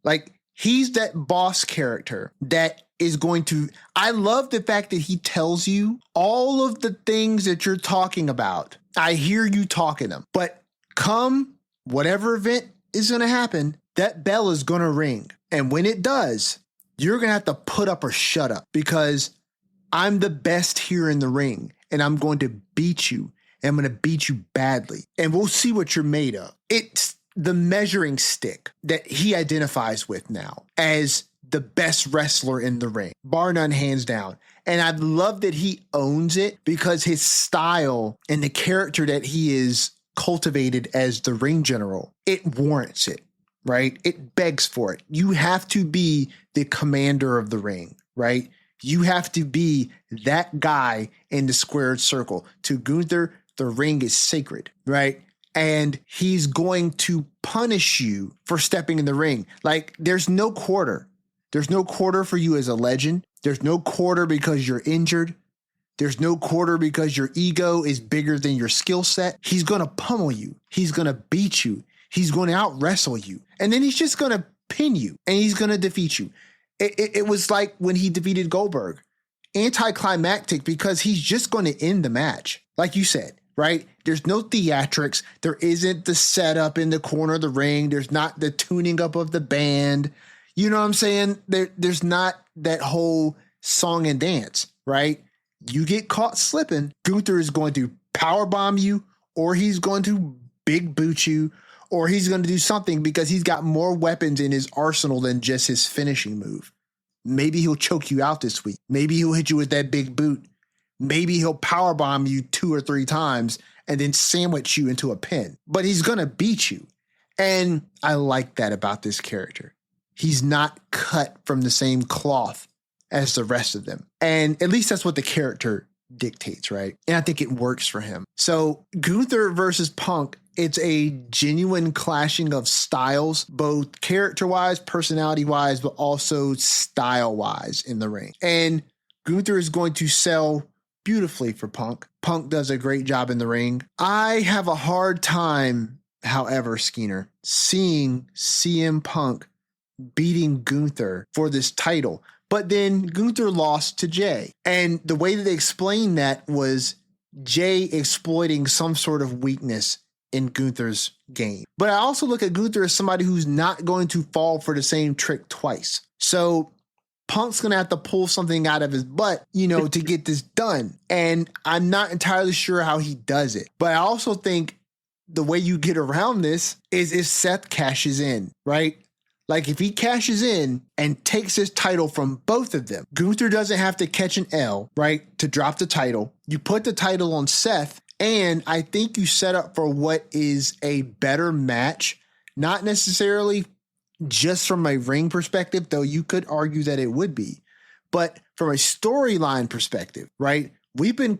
He's that boss character that is going to, I love the fact that he tells you all of the things that you're talking about. I hear you talking them, but come whatever event is going to happen, that bell is going to ring. And when it does, you're going to have to put up or shut up, because I'm the best here in the ring, and I'm going to beat you, and I'm going to beat you badly, and we'll see what you're made of. It's the measuring stick that he identifies with now as the best wrestler in the ring, bar none, hands down. And I love that he owns it because his style and the character that he is cultivated as the ring general, it warrants it, right? It begs for it. You have to be the commander of the ring, right? You have to be that guy in the squared circle. To Gunther, the ring is sacred, right? And he's going to punish you for stepping in the ring. Like, there's no quarter. There's no quarter for you as a legend. There's no quarter because you're injured. There's no quarter because your ego is bigger than your skill set. He's going to pummel you. He's going to beat you. He's going to out wrestle you. And then he's just going to pin you and he's going to defeat you. It was like when he defeated Goldberg. Anticlimactic because he's just going to end the match. Like you said, right? There's no theatrics. There isn't the setup in the corner of the ring. There's not the tuning up of the band. You know what I'm saying? There's not that whole song and dance, right? You get caught slipping, Gunther is going to powerbomb you, or he's going to big boot you, or he's going to do something because he's got more weapons in his arsenal than just his finishing move. Maybe he'll choke you out this week. Maybe he'll hit you with that big boot. Maybe he'll powerbomb you 2 or 3 times and then sandwich you into a pin. But he's going to beat you. And I like that about this character. He's not cut from the same cloth as the rest of them. And at least that's what the character dictates, right? And I think it works for him. So Gunther versus Punk, it's a genuine clashing of styles, both character-wise, personality-wise, but also style-wise in the ring. And Gunther is going to sell beautifully for Punk. Punk does a great job in the ring. I have a hard time, however, Skeener, seeing CM Punk beating Gunther for this title. But then Gunther lost to Jay. And the way that they explained that was Jay exploiting some sort of weakness in Gunther's game. But I also look at Gunther as somebody who's not going to fall for the same trick twice. So Punk's going to have to pull something out of his butt, to get this done. And I'm not entirely sure how he does it. But I also think the way you get around this is if Seth cashes in, right? Like if he cashes in and takes his title from both of them, Gunther doesn't have to catch an L, right, to drop the title. You put the title on Seth, and I think you set up for what is a better match, not necessarily just from a ring perspective, though you could argue that it would be, but from a storyline perspective, right? We've been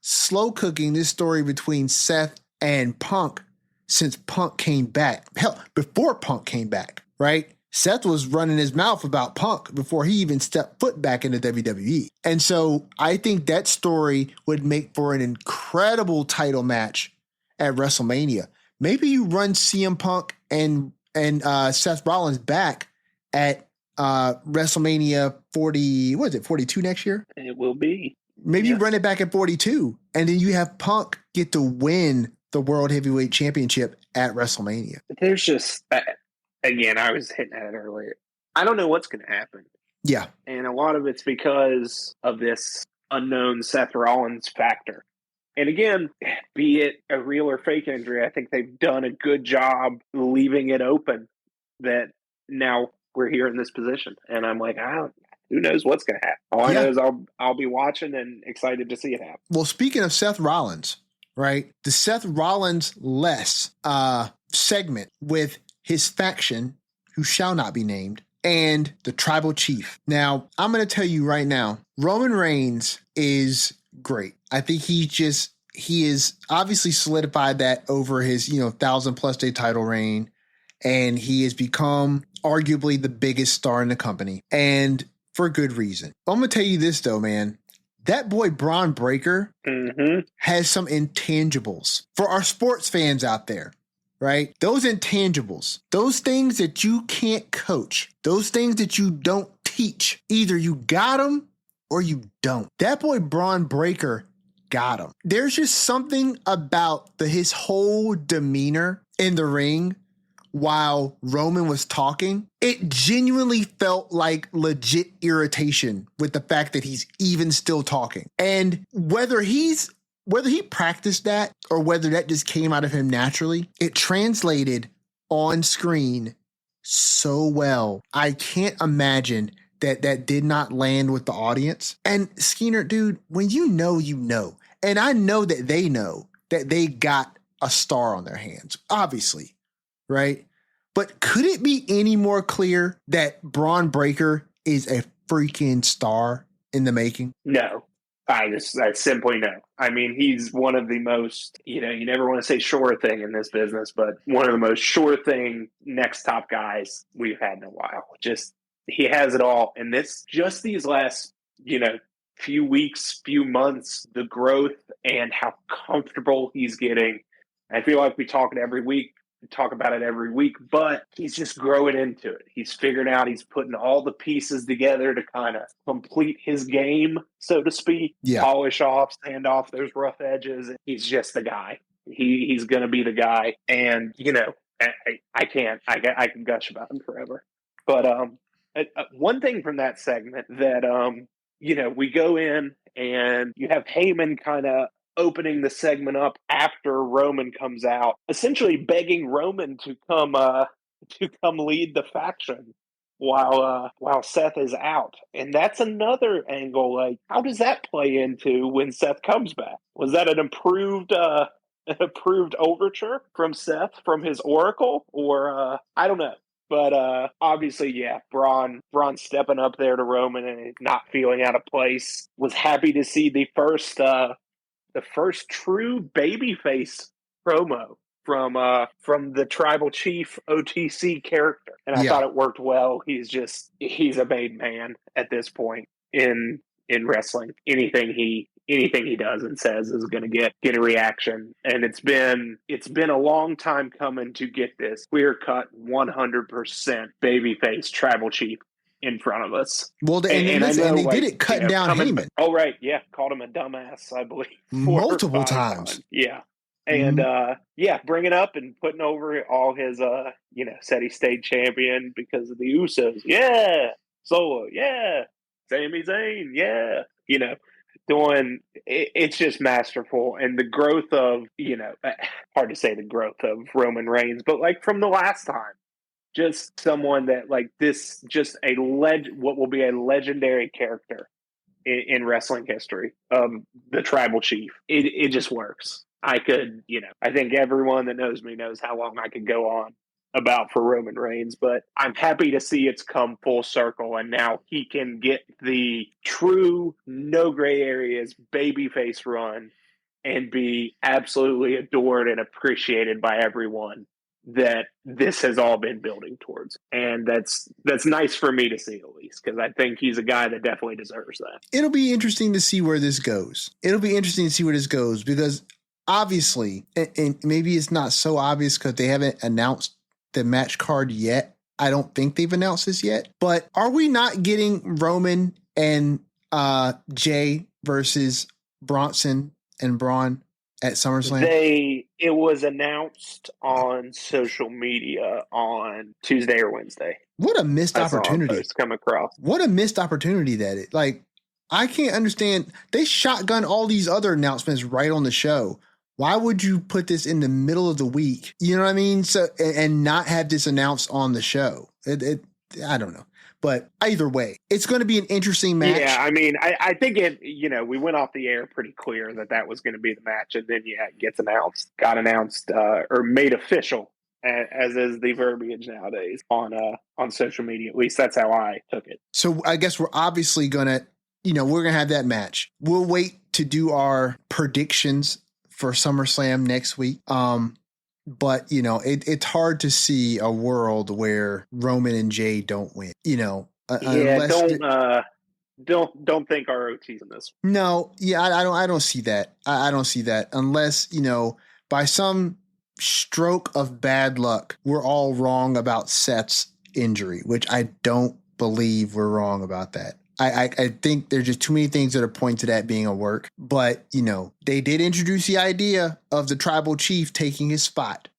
slow cooking this story between Seth and Punk since Punk came back. Hell, before Punk came back. Right? Seth was running his mouth about Punk before he even stepped foot back into WWE. And so I think that story would make for an incredible title match at WrestleMania. Maybe you run CM Punk and Seth Rollins back at WrestleMania 42 next year? It will be. Maybe you run it back at 42, and then you have Punk get to win the World Heavyweight Championship at WrestleMania. There's just... Again, I was hitting at it earlier. I don't know what's going to happen. Yeah. And a lot of it's because of this unknown Seth Rollins factor. And again, be it a real or fake injury, I think they've done a good job leaving it open that now we're here in this position. And I'm like, who knows what's going to happen? All I know is I'll be watching and excited to see it happen. Well, speaking of Seth Rollins, right? The Seth Rollins less segment with his faction, who shall not be named, and the tribal chief. Now, I'm going to tell you right now, Roman Reigns is great. I think he is obviously solidified that over his, 1,000+ day title reign. And he has become arguably the biggest star in the company, and for good reason. I'm going to tell you this though, man. That boy Braun Breaker has some intangibles for our sports fans out there. Right? Those intangibles, those things that you can't coach, those things that you don't teach, either you got them or you don't. That boy Braun Breaker got him. There's just something about his whole demeanor in the ring while Roman was talking, it genuinely felt like legit irritation with the fact that he's even still talking. And whether he practiced that or whether that just came out of him naturally, it translated on screen so well. I can't imagine that did not land with the audience. And Skeeter, dude, when you know, and I know that they got a star on their hands, obviously, right? But could it be any more clear that Braun Breaker is a freaking star in the making? No. I simply no. I mean, he's one of the most, you never want to say sure thing in this business, but one of the most sure thing next top guys we've had in a while. Just, he has it all. And these last, few weeks, few months, the growth and how comfortable he's getting. I feel like we talk about it every week, but he's just growing into it. He's figured out, he's putting all the pieces together to kind of complete his game, so to speak. Yeah. Polish off, sand off those rough edges. He's just the guy. He's going to be the guy. And, I can gush about him forever. But one thing from that segment that, we go in and you have Heyman kind of opening the segment up after Roman comes out, essentially begging Roman to come lead the faction while Seth is out. And that's another angle. Like, how does that play into when Seth comes back? Was that an improved overture from Seth, from his Oracle, or I don't know. But obviously, yeah, Braun stepping up there to Roman and not feeling out of place. Was happy to see the first true babyface promo from the Tribal Chief OTC character, and I thought it worked well. He's a made man at this point in wrestling. Anything he does and says is going to get a reaction, and it's been a long time coming to get this clear cut 100% babyface Tribal Chief in front of us. Well, and they did it cutting down Heyman. Oh, right. Yeah. Called him a dumbass, I believe. Multiple times. Yeah. And, bringing up and putting over all his, said he stayed champion because of the Usos. Yeah. Solo. Yeah. Sami Zayn. Yeah. Doing it's just masterful. And the growth of, hard to say the growth of Roman Reigns, but like from the last time. Just someone that like this, just what will be a legendary character in wrestling history of the Tribal Chief. It just works. I think everyone that knows me knows how long I could go on about for Roman Reigns, but I'm happy to see it's come full circle and now he can get the true no gray areas babyface run and be absolutely adored and appreciated by everyone that this has all been building towards. And that's nice for me to see, at least, because I think he's a guy that definitely deserves that. It'll be interesting to see where this goes. Because obviously, and maybe it's not so obvious because they haven't announced the match card yet. I don't think they've announced this yet. But are we not getting Roman and Jay versus Bronson and Braun at SummerSlam? It was announced on social media on Tuesday or Wednesday. What a missed opportunity. Come across. What a missed opportunity that is. Like, I can't understand. They shotgun all these other announcements right on the show. Why would you put this in the middle of the week? You know what I mean? So, and not have this announced on the show. I don't know. But either way, it's going to be an interesting match. Yeah, I mean, I think we went off the air pretty clear that was going to be the match. And then, it got announced or made official, as is the verbiage nowadays on social media. At least that's how I took it. So I guess we're obviously going to, we're going to have that match. We'll wait to do our predictions for SummerSlam next week. But, it's hard to see a world where Roman and Jay don't win, don't think ROT's in this. No, yeah, I don't see that. I don't see that unless, by some stroke of bad luck, we're all wrong about Seth's injury, which I don't believe we're wrong about that. I think there's just too many things that are pointed to that being a work. But, they did introduce the idea of the Tribal Chief taking his spot.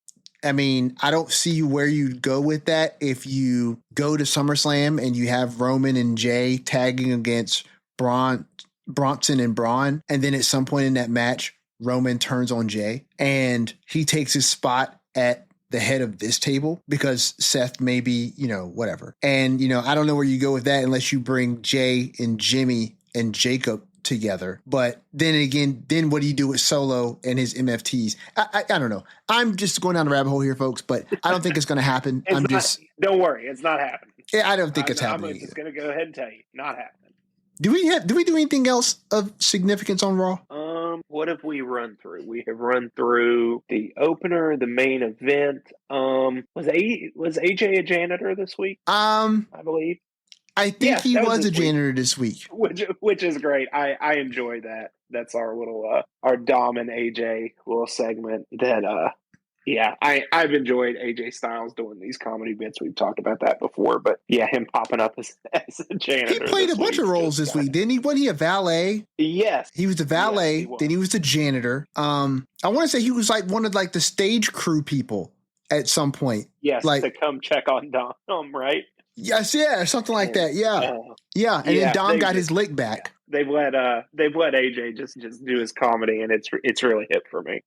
I mean, I don't see where you'd go with that if you go to SummerSlam and you have Roman and Jay tagging against Bronson and Braun, and then at some point in that match, Roman turns on Jay and he takes his spot at the head of this table because Seth may be, whatever. And, I don't know where you go with that unless you bring Jay and Jimmy and Jacob together. But then again, then what do you do with Solo and his MFTs? I don't know. I'm just going down the rabbit hole here, folks, but I don't think it's going to happen. Don't worry. It's not happening. I don't think it's happening. I'm just going to go ahead and tell you, not happening. Do we do anything else of significance on Raw? What have we run through? We have run through the opener, the main event. Was AJ a janitor this week? I believe. I think he was a janitor this week, which is great. I enjoy that. That's our little our Dom and AJ little segment that I've enjoyed AJ Styles doing these comedy bits. We've talked about that before, but yeah, him popping up as a janitor. He played a bunch of roles this week, didn't he? Wasn't he a valet? Yes. He was the valet, then he was the janitor. I want to say he was like one of like the stage crew people at some point. Yes, to come check on Dom, right? Yes, yeah, something like that. Yeah. And then Dom got his lick back. They've let AJ just do his comedy, and it's really hit for me.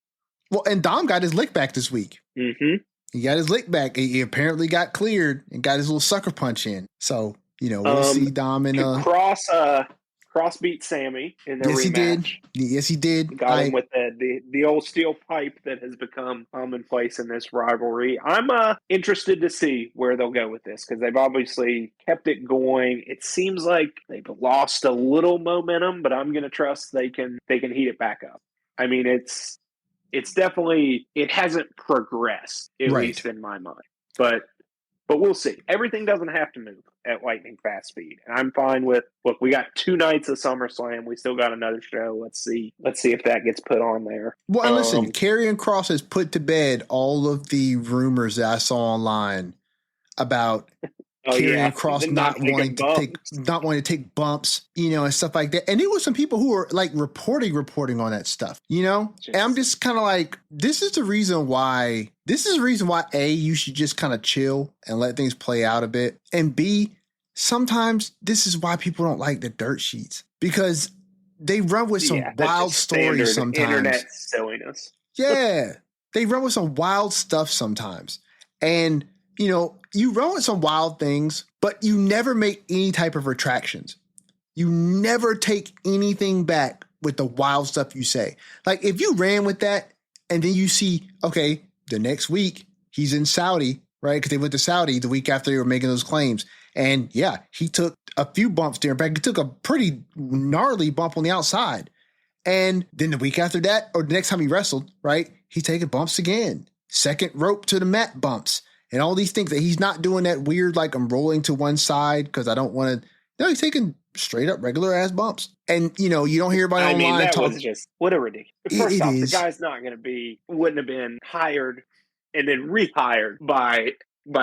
Well, and Dom got his lick back this week. Mm-hmm. He got his lick back. He apparently got cleared and got his little sucker punch in. So, we'll see Dom in Cross beat Sammy in their rematch. Yes, he did. Got him with the old steel pipe that has become commonplace in this rivalry. I'm interested to see where they'll go with this because they've obviously kept it going. It seems like they've lost a little momentum, but I'm going to trust they can heat it back up. I mean, it's definitely, it hasn't progressed, at least in my mind. But we'll see. Everything doesn't have to move at lightning fast speed. And I'm fine with, look, we got 2 nights of SummerSlam. We still got another show. Let's see if that gets put on there. Well, and listen, Karrion Kross has put to bed all of the rumors that I saw online about Karrion Kross not wanting to take bumps, and stuff like that. And there were some people who were like reporting on that stuff, and I'm just kind of like, this is the reason why A, you should just kind of chill and let things play out a bit. And B, sometimes this is why people don't like the dirt sheets because they run with some wild stories sometimes. Internet silliness. Yeah. They run with some wild stuff sometimes. And you run with some wild things, but you never make any type of retractions. You never take anything back with the wild stuff you say. Like if you ran with that and then you see, okay, the next week he's in Saudi, right? Because they went to Saudi the week after they were making those claims. And yeah, he took a few bumps there. In fact, he took a pretty gnarly bump on the outside. And then the week after that, or the next time he wrestled, right, he's taking bumps again. Second rope to the mat bumps. And all these things that he's not doing that weird, like I'm rolling to one side because I don't want to. No, he's taking straight up regular ass bumps. And, you don't hear about online. I mean, that was just, what a ridiculous. First off, the guy's not going to wouldn't have been hired and then rehired by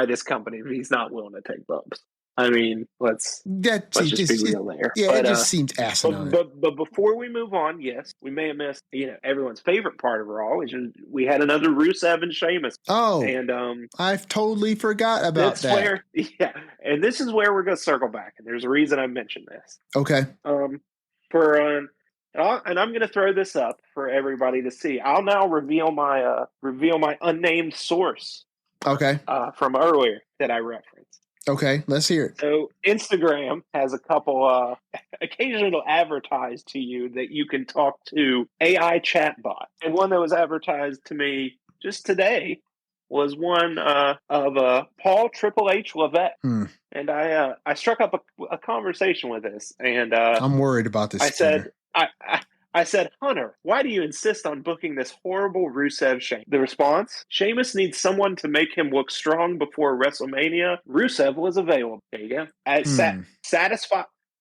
this company if he's not willing to take bumps. I mean, let's just be real there. Yeah, it just seems asinine. But before we move on, yes, we may have missed, everyone's favorite part of Raw, which is we had another Rusev and Sheamus. Oh, and I've totally forgot about that. And this is where we're going to circle back, and there's a reason I mentioned this. Okay. And I'm going to throw this up for everybody to see. I'll now reveal my unnamed source. Okay. From earlier that I referenced. Okay, let's hear it. So Instagram has a couple, occasionally it'll advertise to you that you can talk to AI chatbot. And one that was advertised to me just today was one of Paul Triple H Levesque. And I struck up a conversation with this. And I'm worried about this. I said, Hunter, why do you insist on booking this horrible Rusev Sheamus? The response, Sheamus needs someone to make him look strong before WrestleMania. Rusev was available. There you go.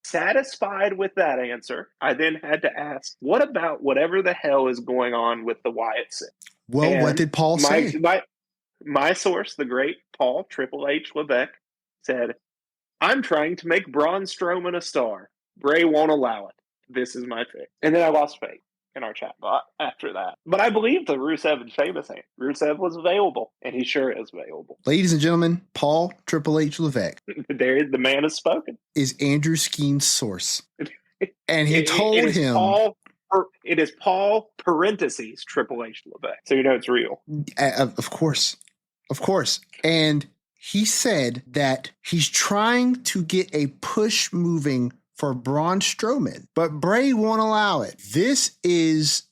Satisfied with that answer, I then had to ask, what about whatever the hell is going on with the Wyatt Six? Well, and what did Paul say? My source, the great Paul Triple H Levesque, said, I'm trying to make Braun Strowman a star. Bray won't allow it. This is my faith. And then I lost faith. in our chat bot after that. But I believe the Rusev and Sheamus ain't. Rusev was available, and he sure is available. Ladies and gentlemen, Paul Triple H Levesque. The man has spoken. Is Andrew Skeens' source. And he told him. It is Paul parentheses Triple H Levesque. So you know it's real. Of course. Of course. And he said that he's trying to get a push moving for Braun Strowman, but Bray won't allow it. This is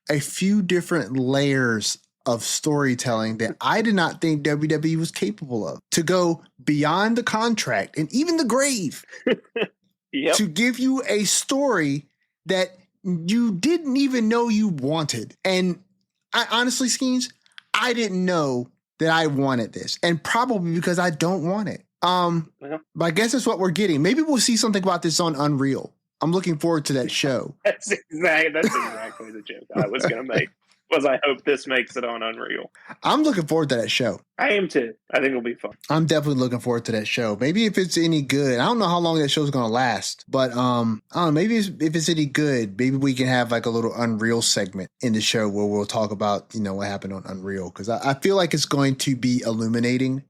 a few different layers of storytelling that I did not think WWE was capable of, to go beyond the contract and even the grave to give you a story that you didn't even know you wanted. And I honestly, Skeens, I didn't know that I wanted this, and probably because I don't want it. But I guess that's what we're getting. Maybe we'll see something about this on Unreal. I'm looking forward to that show. That's exactly the joke I was going to make. Was I hope this makes it on Unreal. I'm looking forward to that show. I am too. I think it'll be fun. I'm definitely looking forward to that show. Maybe if it's any good. I don't know how long that show's going to last, but I don't know. Maybe if it's any good, maybe we can have like a little Unreal segment in the show where we'll talk about, what happened on Unreal. Because I feel like it's going to be illuminating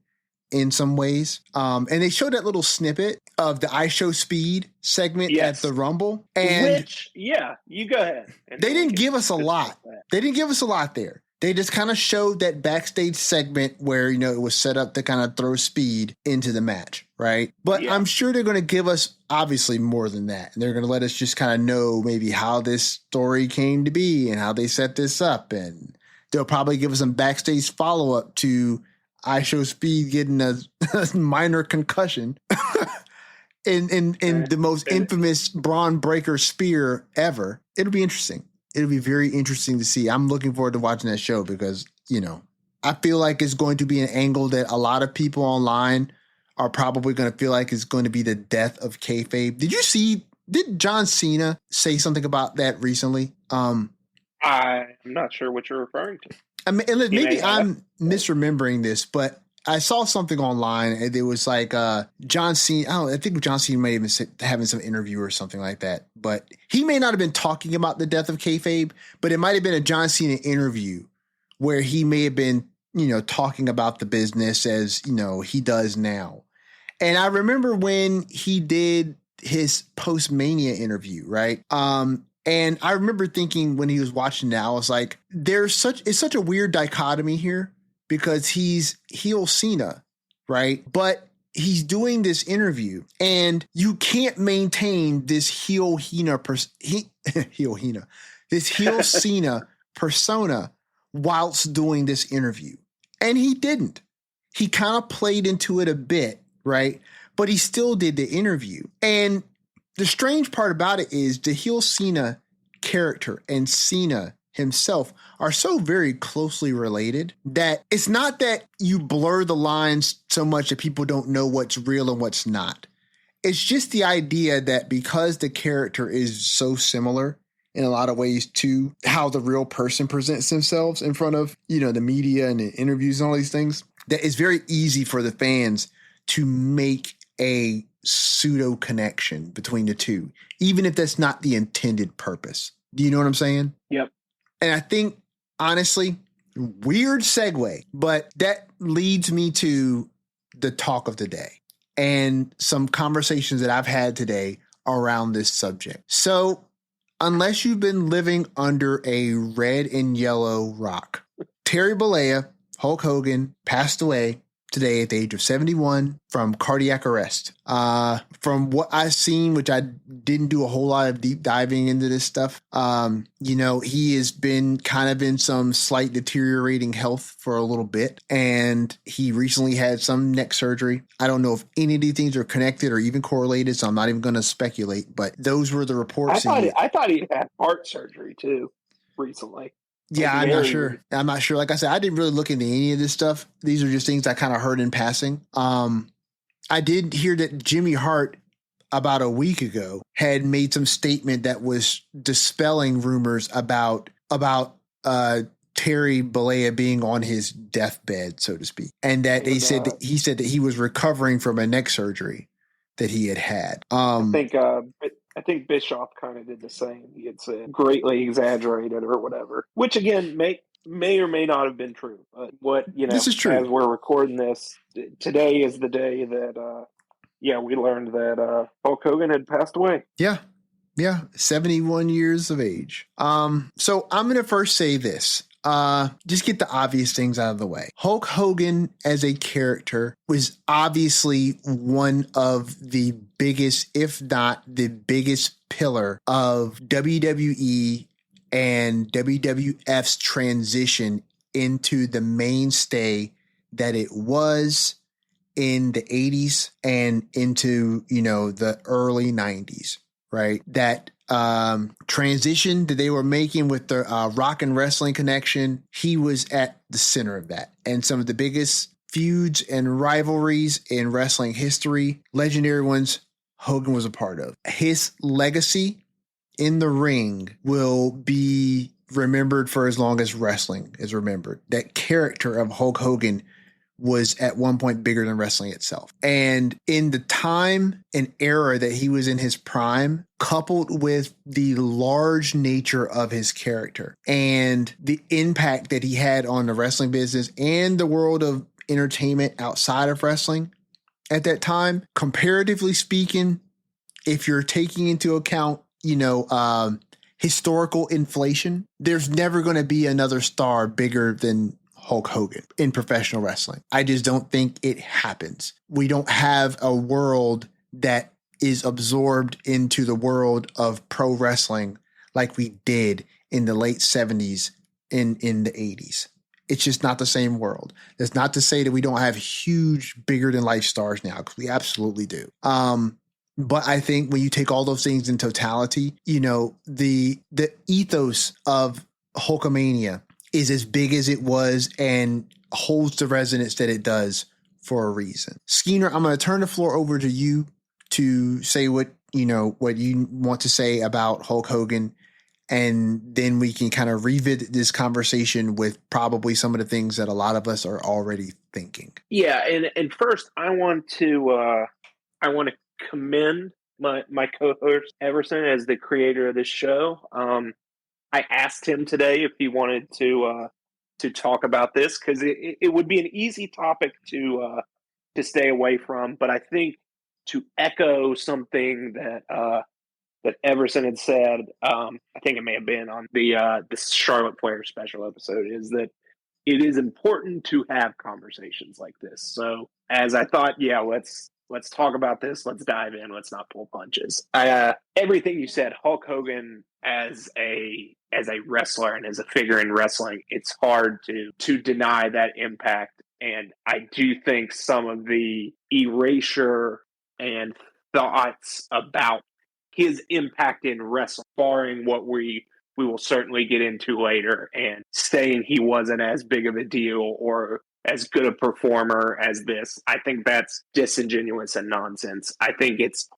in some ways. And they showed that little snippet of the I Show Speed segment at the Rumble. And you go ahead. They didn't give us a lot. They didn't give us a lot there. They just kind of showed that backstage segment where, it was set up to kind of throw Speed into the match, right? But I'm sure they're going to give us obviously more than that. And they're going to let us just kind of know maybe how this story came to be and how they set this up. And they'll probably give us some backstage follow-up to I Show Speed getting a minor concussion in the most infamous Braun Breaker spear ever. It'll be interesting. It'll be very interesting to see. I'm looking forward to watching that show because, I feel like it's going to be an angle that a lot of people online are probably going to feel like it's going to be the death of kayfabe. Did John Cena say something about that recently? I'm not sure what you're referring to. I mean, maybe I'm misremembering this, but I saw something online and it was like John Cena. I think John Cena may have been having some interview or something like that, but he may not have been talking about the death of kayfabe, but it might have been a John Cena interview where he may have been, talking about the business as, he does now. And I remember when he did his post-Mania interview, right? And I remember thinking when he was watching that, I was like, it's such a weird dichotomy here because he's heel Cena, right? But he's doing this interview and you can't maintain this heel Cena persona whilst doing this interview. And he didn't. He kind of played into it a bit, right? But he still did the interview. And the strange part about it is the heel Cena character and Cena himself are so very closely related that it's not that you blur the lines so much that people don't know what's real and what's not. It's just the idea that because the character is so similar in a lot of ways to how the real person presents themselves in front of, the media and the interviews and all these things, that it's very easy for the fans to make a pseudo connection between the two, even if that's not the intended purpose. Do you know what I'm saying? Yep. And I think, honestly, weird segue, but that leads me to the talk of the day and some conversations that I've had today around this subject. So unless you've been living under a red and yellow rock, Terry Bollea, Hulk Hogan, passed away today at the age of 71 from cardiac arrest. From what I've seen, which I didn't do a whole lot of deep diving into this stuff, he has been kind of in some slight deteriorating health for a little bit, and he recently had some neck surgery. I don't know if any of these things are connected or even correlated, so I'm not even going to speculate, but those were the reports. I thought he had heart surgery too recently. Yeah, I'm not sure. Like I said, I didn't really look into any of this stuff. These are just things I kind of heard in passing. I did hear that Jimmy Hart about a week ago had made some statement that was dispelling rumors about Terry Bollea being on his deathbed, so to speak, and that he said that he was recovering from a neck surgery that he had. I think I think Bischoff kind of did the same. He had said greatly exaggerated or whatever, which again may or may not have been true. But This is true. as we're recording this, today is the day that we learned that Hulk Hogan had passed away. Yeah. Yeah, 71 years of age. So I'm going to first say this. Just get the obvious things out of the way. Hulk Hogan as a character was obviously one of the biggest, if not the biggest pillar of WWE and WWF's transition into the mainstay that it was in the 80s and into, the early 90s. Right. That transition that they were making with the rock and wrestling connection, he was at the center of that. And some of the biggest feuds and rivalries in wrestling history, legendary ones, Hogan was a part of. His legacy in the ring will be remembered for as long as wrestling is remembered. That character of Hulk Hogan was at one point bigger than wrestling itself. And in the time and era that he was in his prime, coupled with the large nature of his character and the impact that he had on the wrestling business and the world of entertainment outside of wrestling at that time, comparatively speaking, if you're taking into account, historical inflation, there's never going to be another star bigger than Hulk Hogan in professional wrestling. I just don't think it happens. We don't have a world that is absorbed into the world of pro wrestling like we did in the late 70s in the 80s. It's just not the same world. That's not to say that we don't have huge, bigger than life stars now, because we absolutely do. But I think when you take all those things in totality, the ethos of Hulkamania is as big as it was and holds the resonance that it does for a reason. Skeener, I'm going to turn the floor over to you to say what you want to say about Hulk Hogan, and then we can kind of revisit this conversation with probably some of the things that a lot of us are already thinking. Yeah, and first I want to commend my co-host Everson as the creator of this show. I asked him today if he wanted to talk about this, because it would be an easy topic to stay away from. But I think, to echo something that Everson had said, I think it may have been on the Charlotte Flair special episode, is that it is important to have conversations like this. So as I thought, let's talk about this. Let's dive in. Let's not pull punches. Everything you said, Hulk Hogan as a wrestler and as a figure in wrestling, it's hard to deny that impact. And I do think some of the erasure and thoughts about his impact in wrestling, barring what we will certainly get into later, and saying he wasn't as big of a deal or as good a performer as this, I think that's disingenuous and nonsense. I think it's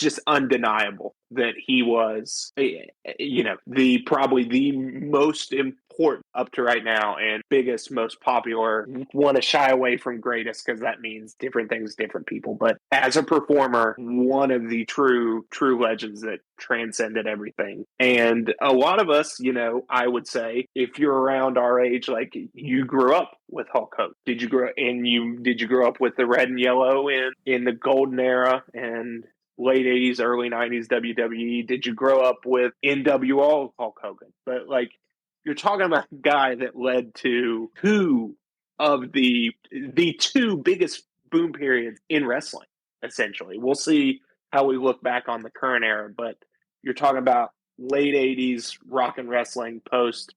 just undeniable that he was, probably the most important up to right now and biggest, most popular. Want to shy away from greatest because that means different things, different people. But as a performer, one of the true legends that transcended everything. And a lot of us, I would say, if you're around our age, like, you grew up with Hulk Hogan. Did you grow up with the red and yellow in the golden era and late 80s, early 90s WWE? Did you grow up with NWO Hulk Hogan? But you're talking about a guy that led to two of the two biggest boom periods in wrestling, essentially. We'll see how we look back on the current era, but you're talking about late 80s rock and wrestling, post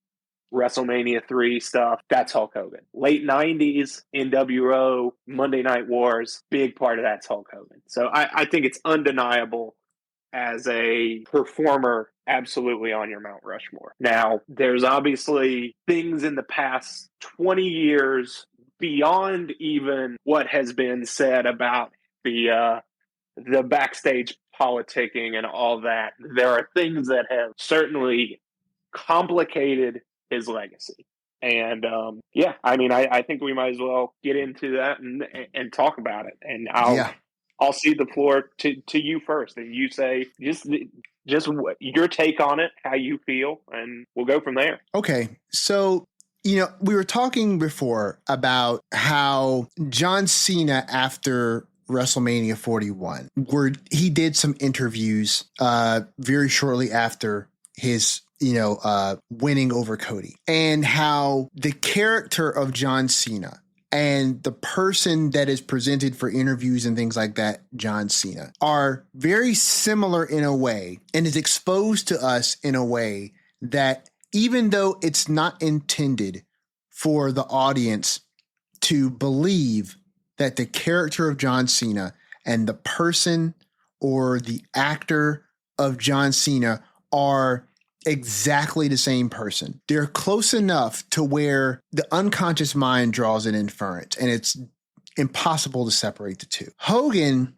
WrestleMania 3 stuff. That's Hulk Hogan. Late 90s NWO, Monday Night Wars, big part of that's Hulk Hogan. So I think it's undeniable as a performer, absolutely on your Mount Rushmore. Now, there's obviously things in the past 20 years beyond even what has been said about the backstage politicking and all that. There are things that have certainly complicated his legacy. And I think we might as well get into that and talk about it. And I'll cede the floor to you first, and you say just your take on it, how you feel, and we'll go from there. Okay, so we were talking before about how John Cena after WrestleMania 41, where he did some interviews very shortly after his winning over Cody, and how the character of John Cena and the person that is presented for interviews and things like that, John Cena, are very similar in a way and is exposed to us in a way that even though it's not intended for the audience to believe that the character of John Cena and the person or the actor of John Cena are exactly the same person. They're close enough to where the unconscious mind draws an inference, and it's impossible to separate the two. Hogan,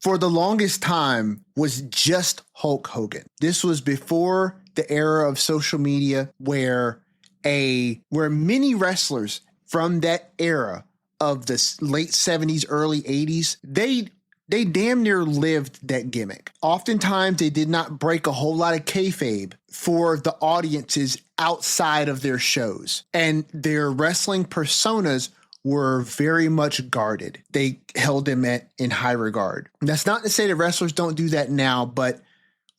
for the longest time, was just Hulk Hogan. This was before the era of social media where many wrestlers from that era of the late 70s, early 80s, they damn near lived that gimmick. Oftentimes, they did not break a whole lot of kayfabe for the audiences outside of their shows. And their wrestling personas were very much guarded. They held them in high regard. That's not to say that wrestlers don't do that now, but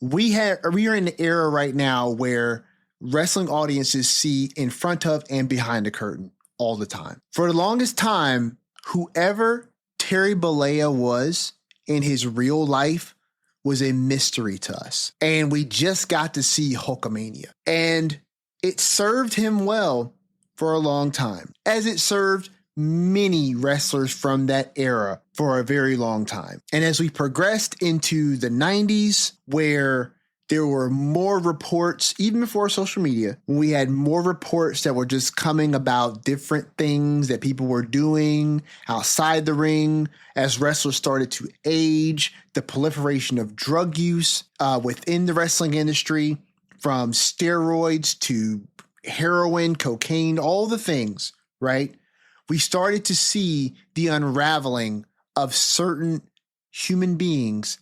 we are in the era right now where wrestling audiences see in front of and behind the curtain all the time. For the longest time, whoever Terry Bollea was in his real life was a mystery to us. And we just got to see Hulkamania. And it served him well for a long time, as it served many wrestlers from that era for a very long time. And as we progressed into the 90s, where there were more reports, even before social media, when we had more reports that were just coming about different things that people were doing outside the ring, as wrestlers started to age, the proliferation of drug use within the wrestling industry, from steroids to heroin, cocaine, all the things, right? We started to see the unraveling of certain human beings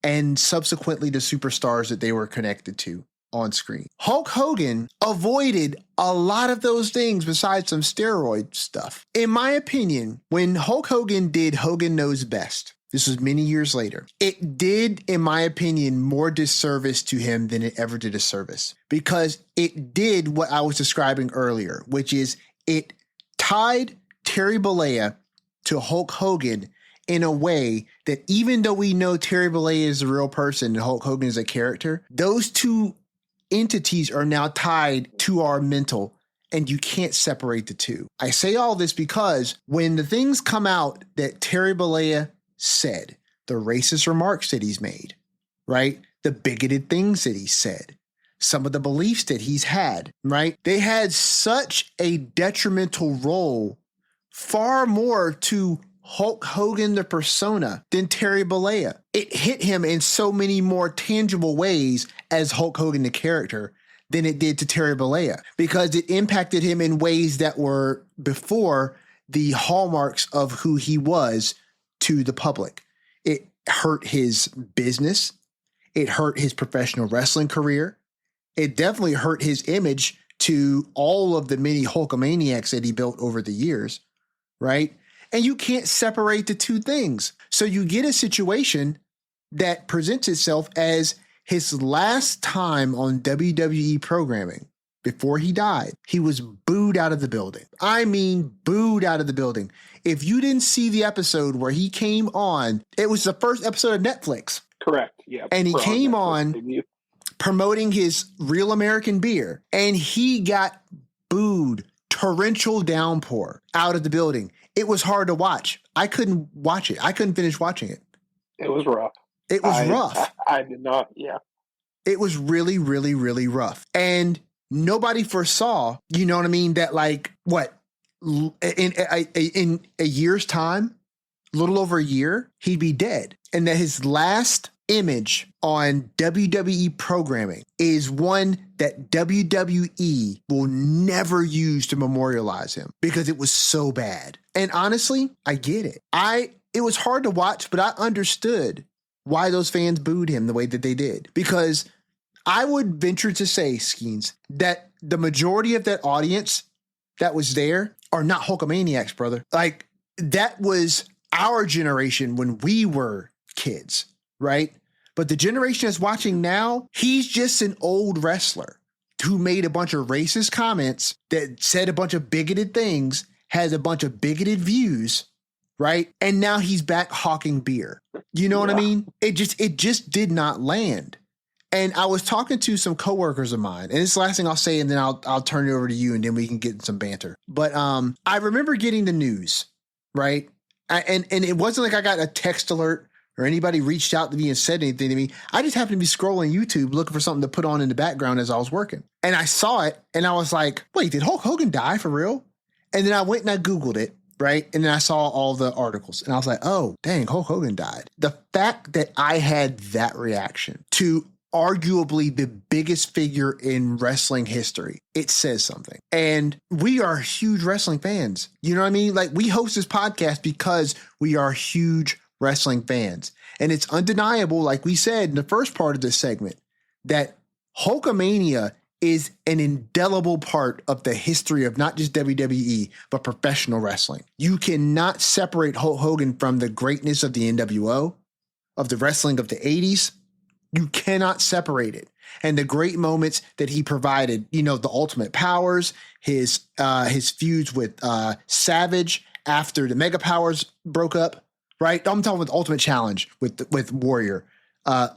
and subsequently the superstars that they were connected to on screen. Hulk Hogan avoided a lot of those things besides some steroid stuff. In my opinion, when Hulk Hogan did Hogan Knows Best, this was many years later, it did, in my opinion, more disservice to him than it ever did a service, because it did what I was describing earlier, which is it tied Terry Bollea to Hulk Hogan in a way that, even though we know Terry Bollea is a real person and Hulk Hogan is a character, those two entities are now tied to our mental, and you can't separate the two. I say all this because when the things come out that Terry Bollea said, the racist remarks that he's made, right? The bigoted things that he said, some of the beliefs that he's had, right? They had such a detrimental role, far more to Hulk Hogan, the persona, than Terry Bollea. It hit him in so many more tangible ways as Hulk Hogan, the character, than it did to Terry Bollea, because it impacted him in ways that were before the hallmarks of who he was to the public. It hurt his business. It hurt his professional wrestling career. It definitely hurt his image to all of the many Hulkamaniacs that he built over the years, right? And you can't separate the two things. So you get a situation that presents itself as his last time on WWE programming before he died. He was booed out of the building. I mean, booed out of the building. If you didn't see the episode where he came on, it was the first episode of Netflix. Correct. Yeah. And he came on promoting his Real American Beer, and he got booed, torrential downpour out of the building. It was hard to watch. I couldn't watch it. I couldn't finish watching it. It was rough. It was rough. I did not. Yeah. It was really, really, really rough. And nobody foresaw, you know what I mean, that in a year's time, a little over a year, he'd be dead. And that his last image on WWE programming is one that WWE will never use to memorialize him, because it was so bad. And honestly, I get it. I it was hard to watch, but I understood why those fans booed him the way that they did. Because I would venture to say, Skeens, that the majority of that audience that was there are not Hulkamaniacs, brother. Like, that was our generation when we were kids, right? But the generation that's watching now, he's just an old wrestler who made a bunch of racist comments, that said a bunch of bigoted things, has a bunch of bigoted views, right? And now he's back hawking beer. You know what I mean? It just did not land. And I was talking to some coworkers of mine, and it's the last thing I'll say, and then I'll turn it over to you, and then we can get some banter. But I remember getting the news, right? And it wasn't like I got a text alert or anybody reached out to me and said anything to me. I just happened to be scrolling YouTube looking for something to put on in the background as I was working. And I saw it, and I was like, wait, did Hulk Hogan die for real? And then I went and I Googled it, right? And then I saw all the articles, and I was like, oh, dang, Hulk Hogan died. The fact that I had that reaction to arguably the biggest figure in wrestling history, it says something. And we are huge wrestling fans. You know what I mean? Like, we host this podcast because we are huge wrestling fans. And it's undeniable, like we said in the first part of this segment, that Hulkamania is an indelible part of the history of not just WWE, but professional wrestling. You cannot separate Hulk Hogan from the greatness of the NWO, of the wrestling of the 80s. You cannot separate it. And the great moments that he provided, you know, the Ultimate Powers, his feuds with Savage after the Mega Powers broke up, right? I'm talking with Ultimate Challenge with Warrior,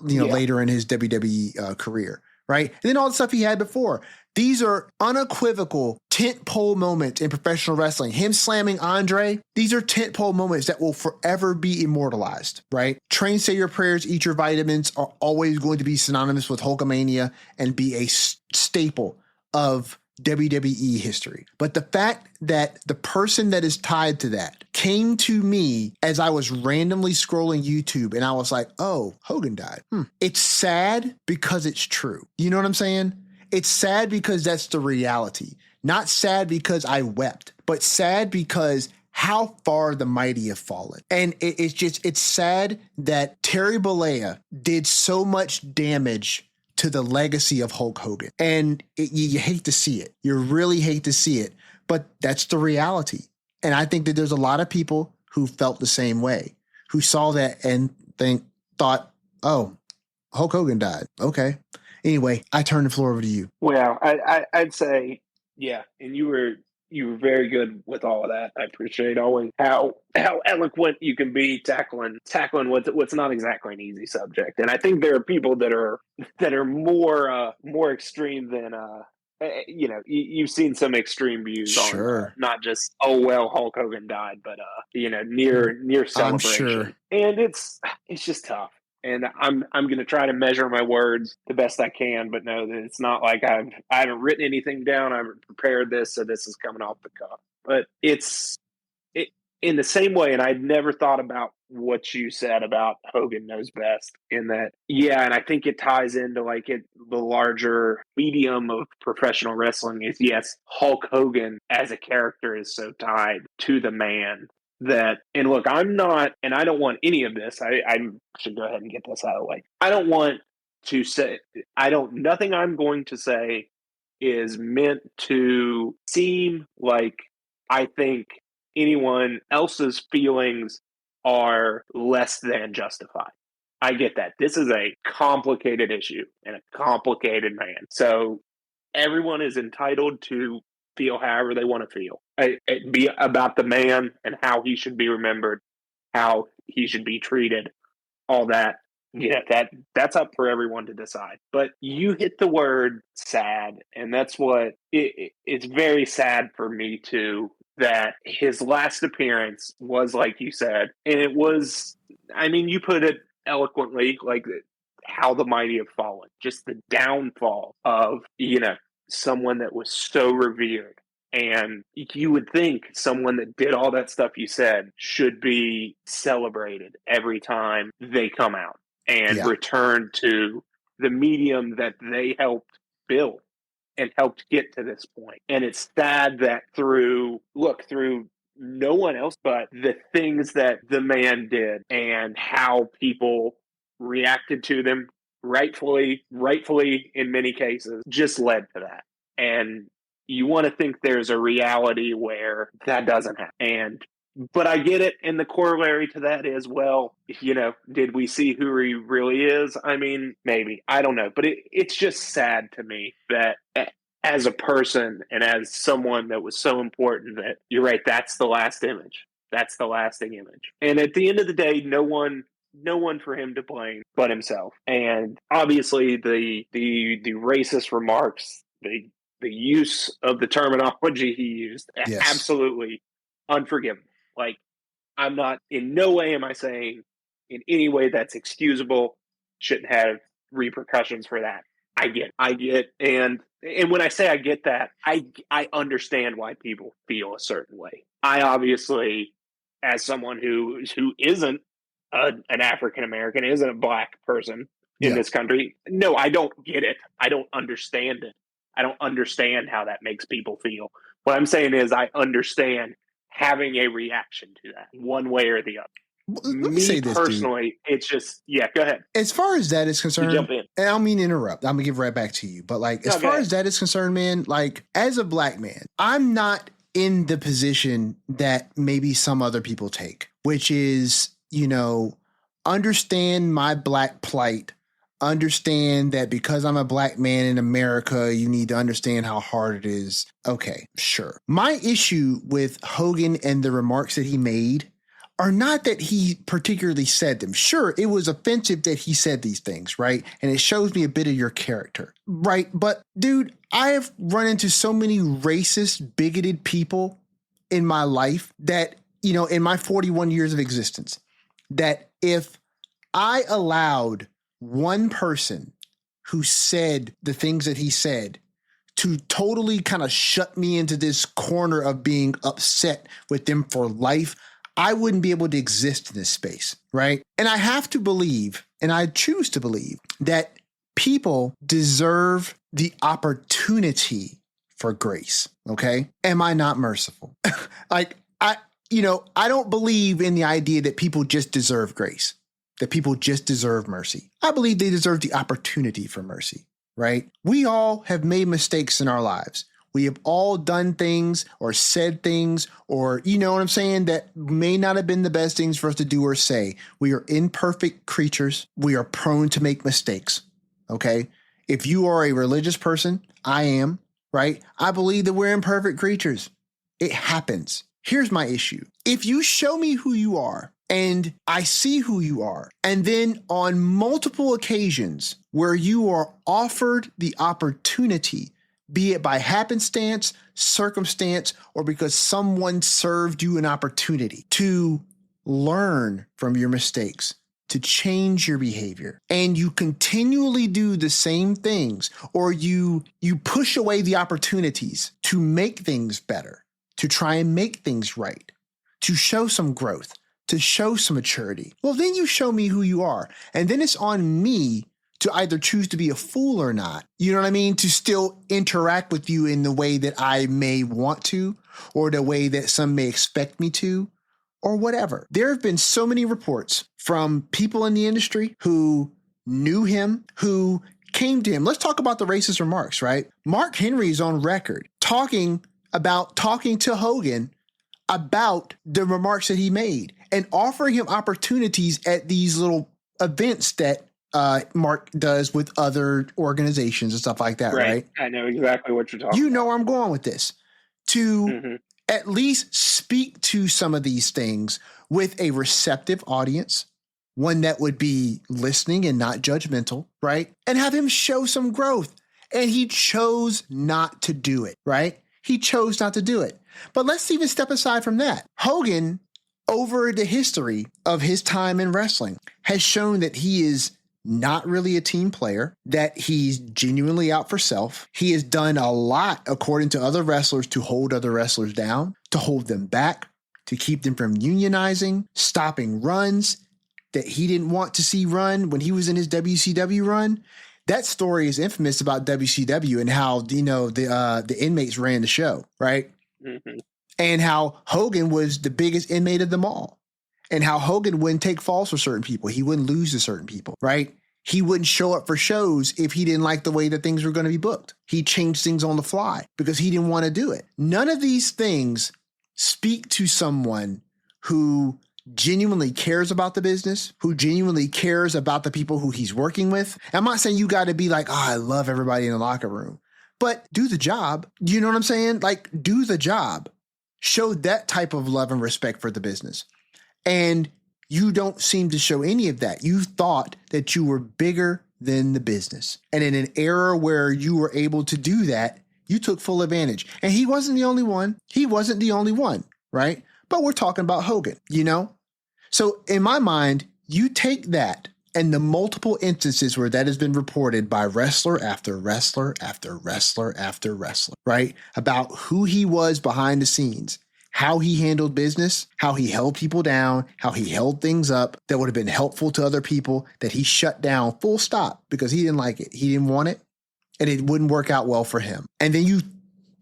later in his WWE career, right? And then all the stuff he had before. These are unequivocal tentpole moments in professional wrestling. Him slamming Andre, these are tentpole moments that will forever be immortalized, right? Train, say your prayers, eat your vitamins are always going to be synonymous with Hulkamania and be a staple of WWE history. But the fact that the person that is tied to that came to me as I was randomly scrolling YouTube, and I was like, oh, Hogan died. It's sad because it's true. You know what I'm saying? It's sad because that's the reality. Not sad because I wept, but sad because how far the mighty have fallen. And it's sad that Terry Bollea did so much damage to the legacy of Hulk Hogan. And you hate to see it. You really hate to see it, but that's the reality. And I think that there's a lot of people who felt the same way, who saw that and thought, oh, Hulk Hogan died. Okay. Anyway, I turn the floor over to you. Well, I'd say, yeah, and you were very good with all of that. I appreciate always how eloquent you can be tackling what's not exactly an easy subject. And I think there are people that are more extreme than you've seen some extreme views on not just, oh well, Hulk Hogan died, but near celebration. I'm sure. And it's just tough. And I'm going to try to measure my words the best I can, but know that it's not like I haven't written anything down. I haven't prepared this, so this is coming off the cuff. But it's in the same way, and I'd never thought about what you said about Hogan knows best. In that, yeah, and I think it ties into the larger medium of professional wrestling. Is yes, Hulk Hogan as a character is so tied to the man. That, and look, I'm not, and I don't want any of this. I should go ahead and get this out of the way. I don't want to say, nothing I'm going to say is meant to seem like I think anyone else's feelings are less than justified. I get that. This is a complicated issue and a complicated man. So everyone is entitled to feel however they want to feel. It be about the man and how he should be remembered, how he should be treated, all that. Yeah, that's up for everyone to decide. But you hit the word sad, and that's what it's very sad for me too, that his last appearance was, like you said, and it was, I mean, you put it eloquently, like how the mighty have fallen, just the downfall of, someone that was so revered. And you would think someone that did all that stuff you said should be celebrated every time they come out and return to the medium that they helped build and helped get to this point. And it's sad that through no one else, but the things that the man did and how people reacted to them, rightfully in many cases, just led to that. And you want to think there's a reality where that doesn't happen. But I get it. And the corollary to that is, well, did we see who he really is? I mean, maybe. I don't know. But it's just sad to me that as a person and as someone that was so important, that you're right, that's the last image. That's the lasting image. And at the end of the day, no one for him to blame but himself. And obviously the racist remarks, the use of the terminology he used, Yes. absolutely unforgivable. Like, I'm not, in no way am I saying in any way that's excusable, shouldn't have repercussions for that. I get, and when I say I get that, I understand why people feel a certain way. I obviously, as someone who isn't an African American, isn't a black person in this country, no, I don't get it. I don't understand it. I don't understand how that makes people feel. What I'm saying is, I understand having a reaction to that, one way or the other. Let me say this, personally, dude. it's just, go ahead. As far as that is concerned, jump in. And I don't mean to interrupt. I'm gonna give right back to you. But as far as that is concerned, man, as a black man, I'm not in the position that maybe some other people take, which is, understand my black plight. Understand that because I'm a black man in America, you need to understand how hard it is. Okay, sure. My issue with Hogan and the remarks that he made are not that he particularly said them. Sure, it was offensive that he said these things, right? And it shows me a bit of your character, right? But dude, I have run into so many racist, bigoted people in my life that, in my 41 years of existence, that if I allowed one person who said the things that he said to totally kind of shut me into this corner of being upset with them for life, I wouldn't be able to exist in this space, right? And I have to believe, and I choose to believe, that people deserve the opportunity for grace, okay? Am I not merciful? I don't believe in the idea that people just deserve grace, that people just deserve mercy. I believe they deserve the opportunity for mercy, right? We all have made mistakes in our lives. We have all done things or said things or, that may not have been the best things for us to do or say. We are imperfect creatures. We are prone to make mistakes, okay? If you are a religious person, I am, right? I believe that we're imperfect creatures. It happens. Here's my issue. If you show me who you are, and I see who you are, and then on multiple occasions where you are offered the opportunity, be it by happenstance, circumstance, or because someone served you an opportunity to learn from your mistakes, to change your behavior, and you continually do the same things, or you push away the opportunities to make things better, to try and make things right, to show some growth, to show some maturity, well, then you show me who you are. And then it's on me to either choose to be a fool or not. You know what I mean? To still interact with you in the way that I may want to, or the way that some may expect me to, or whatever. There have been so many reports from people in the industry who knew him, who came to him. Let's talk about the racist remarks, right? Mark Henry is on record talking to Hogan about the remarks that he made and offering him opportunities at these little events that Mark does with other organizations and stuff like that, right? I know exactly what you're talking about. You know where I'm going with this. To at least speak to some of these things with a receptive audience, one that would be listening and not judgmental, right? And have him show some growth. And he chose not to do it, right? He chose not to do it. But let's even step aside from that. Hogan, over the history of his time in wrestling, has shown that he is not really a team player, that he's genuinely out for self. He has done a lot, according to other wrestlers, to hold other wrestlers down, to hold them back, to keep them from unionizing, stopping runs that he didn't want to see run when he was in his WCW run. That story is infamous about WCW and how, the inmates ran the show, right? and how Hogan was the biggest inmate of them all, and how Hogan wouldn't take falls for certain people. He wouldn't lose to certain people, right? He wouldn't show up for shows if he didn't like the way that things were going to be booked. He changed things on the fly because he didn't want to do it. None of these things speak to someone who genuinely cares about the business, who genuinely cares about the people who he's working with. I'm not saying you got to be like, oh, I love everybody in the locker room, but do the job. You know what I'm saying? Like, do the job. Show that type of love and respect for the business. And you don't seem to show any of that. You thought that you were bigger than the business. And in an era where you were able to do that, you took full advantage. And he wasn't the only one. He wasn't the only one, right? But we're talking about Hogan, you know? So in my mind, you take that and the multiple instances where that has been reported by wrestler after wrestler after wrestler after wrestler, right? About who he was behind the scenes, how he handled business, how he held people down, how he held things up that would have been helpful to other people that he shut down full stop because he didn't like it. He didn't want it and it wouldn't work out well for him. And then you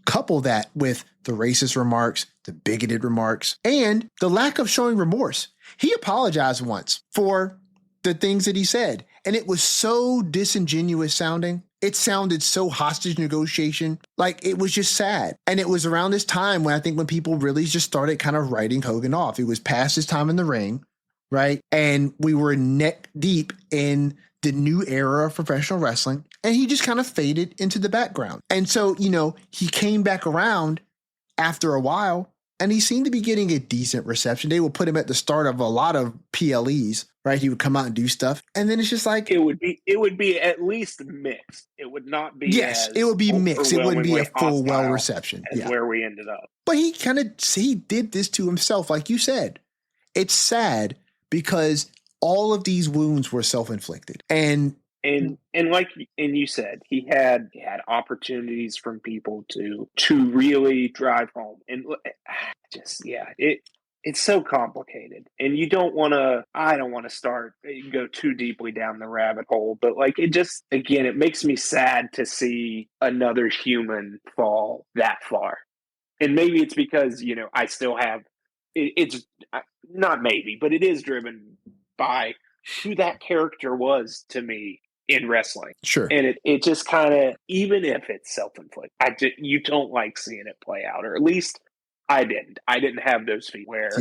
couple that with the racist remarks, the bigoted remarks, and the lack of showing remorse. He apologized once for the things that he said, and it was so disingenuous sounding. It sounded so hostage negotiation. Like, it was just sad. And it was around this time when I think when people really just started kind of writing Hogan off. It was past his time in the ring, right? And we were neck deep in the new era of professional wrestling, and he just kind of faded into the background. And so, you know, he came back around after a while, and he seemed to be getting a decent reception. They would put him at the start of a lot of PLEs, right? He would come out and do stuff. And then it's just like, it would be at least mixed. It would not be. Yes, it would be mixed. It wouldn't be a full well reception. Yeah. Where we ended up. But he did this to himself. Like you said, it's sad because all of these wounds were self-inflicted. And you said, he had opportunities from people to really drive home, and just it's so complicated, and I don't want to go too deeply down the rabbit hole, but like, it makes me sad to see another human fall that far. And maybe it's because, you know, I still have it's not maybe, but it is driven by who that character was to me in wrestling. Sure. And it just kind of, even if it's self-inflicted, you don't like seeing it play out, or at least I didn't have those feet where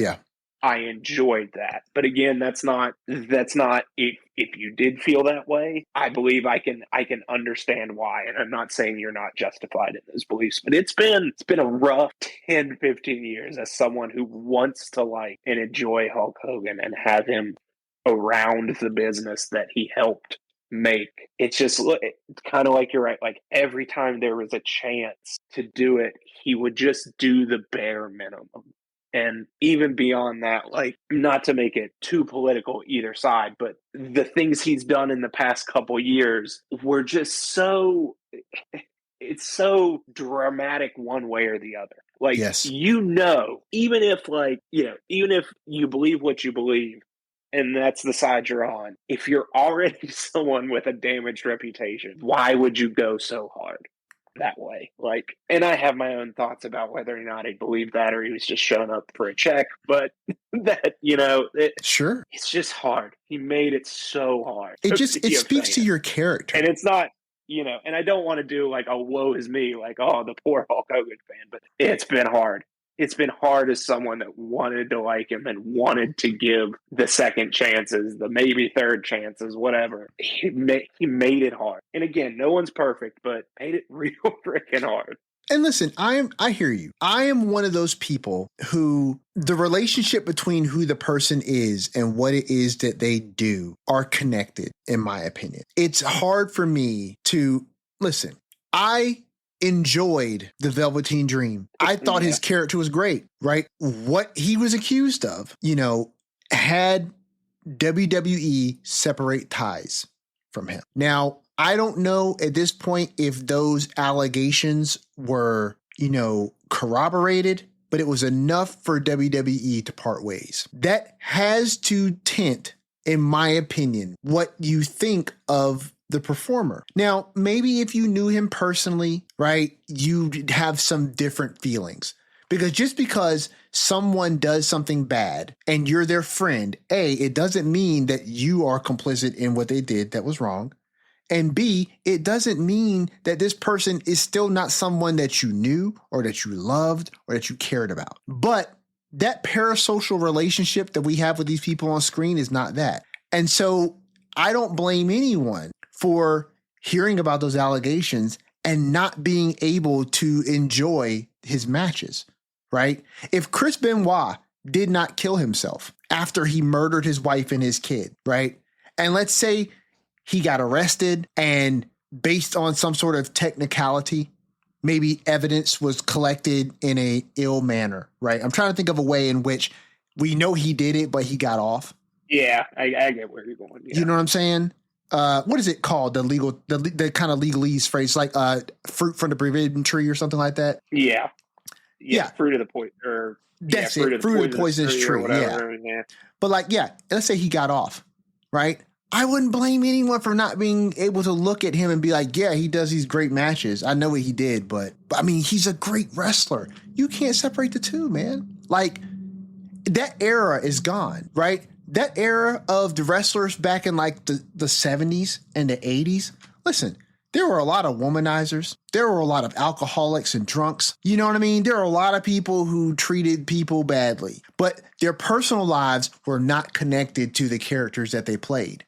I enjoyed that. But again, that's not if you did feel that way, I believe I can understand why. And I'm not saying you're not justified in those beliefs, but it's been a rough 10, 15 years as someone who wants to like and enjoy Hulk Hogan and have him around the business that he helped make. It's kind of like, you're right, like every time there was a chance to do it, he would just do the bare minimum. And even beyond that, like, not to make it too political either side, but the things he's done in the past couple years were just it's so dramatic one way or the other. Like, yes. Even if you believe what you believe, and that's the side you're on, if you're already someone with a damaged reputation, why would you go so hard that way? Like, and I have my own thoughts about whether or not I believe that, or he was just showing up for a check, but that, sure, it's just hard. He made it so hard. It speaks to your character. And it's not, and I don't want to do like, oh, woe is me, like, oh, the poor Hulk Hogan fan, but it's been hard. It's been hard as someone that wanted to like him and wanted to give the second chances, the maybe third chances, whatever. He made it hard. And again, no one's perfect, but made it real freaking hard. And listen, I hear you. I am one of those people who the relationship between who the person is and what it is that they do are connected, in my opinion. It's hard for me to listen. I enjoyed the Velveteen Dream. I thought his character was great, right? What he was accused of, had WWE separate ties from him. Now, I don't know at this point if those allegations were, corroborated, but it was enough for WWE to part ways. That has to tint, in my opinion, what you think of the performer. Now, maybe if you knew him personally, right, you'd have some different feelings. Because just because someone does something bad and you're their friend, A, it doesn't mean that you are complicit in what they did that was wrong. And B, it doesn't mean that this person is still not someone that you knew or that you loved or that you cared about. But that parasocial relationship that we have with these people on screen is not that. And so I don't blame anyone for hearing about those allegations and not being able to enjoy his matches, right? If Chris Benoit did not kill himself after he murdered his wife and his kid, right? And let's say he got arrested and based on some sort of technicality, maybe evidence was collected in a ill manner, right? I'm trying to think of a way in which we know he did it, but he got off. Yeah, I get where you're going. Yeah. You know what I'm saying? What is it called? The kind of legalese phrase, like fruit from the forbidden tree or something like that. Yeah. Fruit of the poison, or that's it. Fruit of the poisonous tree. Yeah. But let's say he got off, right? I wouldn't blame anyone for not being able to look at him and be like, yeah, he does these great matches. I know what he did, but I mean, he's a great wrestler. You can't separate the two, man. Like, that era is gone, right? That era of the wrestlers back in like the 70s and the 80s. Listen, there were a lot of womanizers. There were a lot of alcoholics and drunks. You know what I mean? There were a lot of people who treated people badly, but their personal lives were not connected to the characters that they played.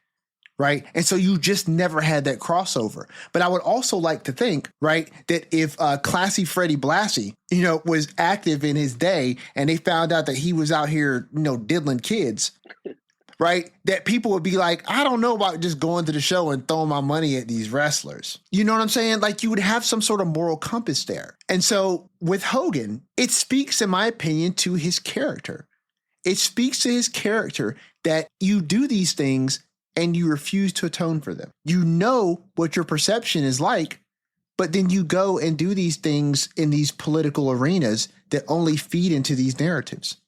Right. And so you just never had that crossover. But I would also like to think, right, that if Classy Freddie Blassie, was active in his day and they found out that he was out here, diddling kids, right, that people would be like, I don't know about just going to the show and throwing my money at these wrestlers. You know what I'm saying? Like, you would have some sort of moral compass there. And so with Hogan, it speaks, in my opinion, to his character. It speaks to his character that you do these things and you refuse to atone for them. You know what your perception is like, but then you go and do these things in these political arenas that only feed into these narratives.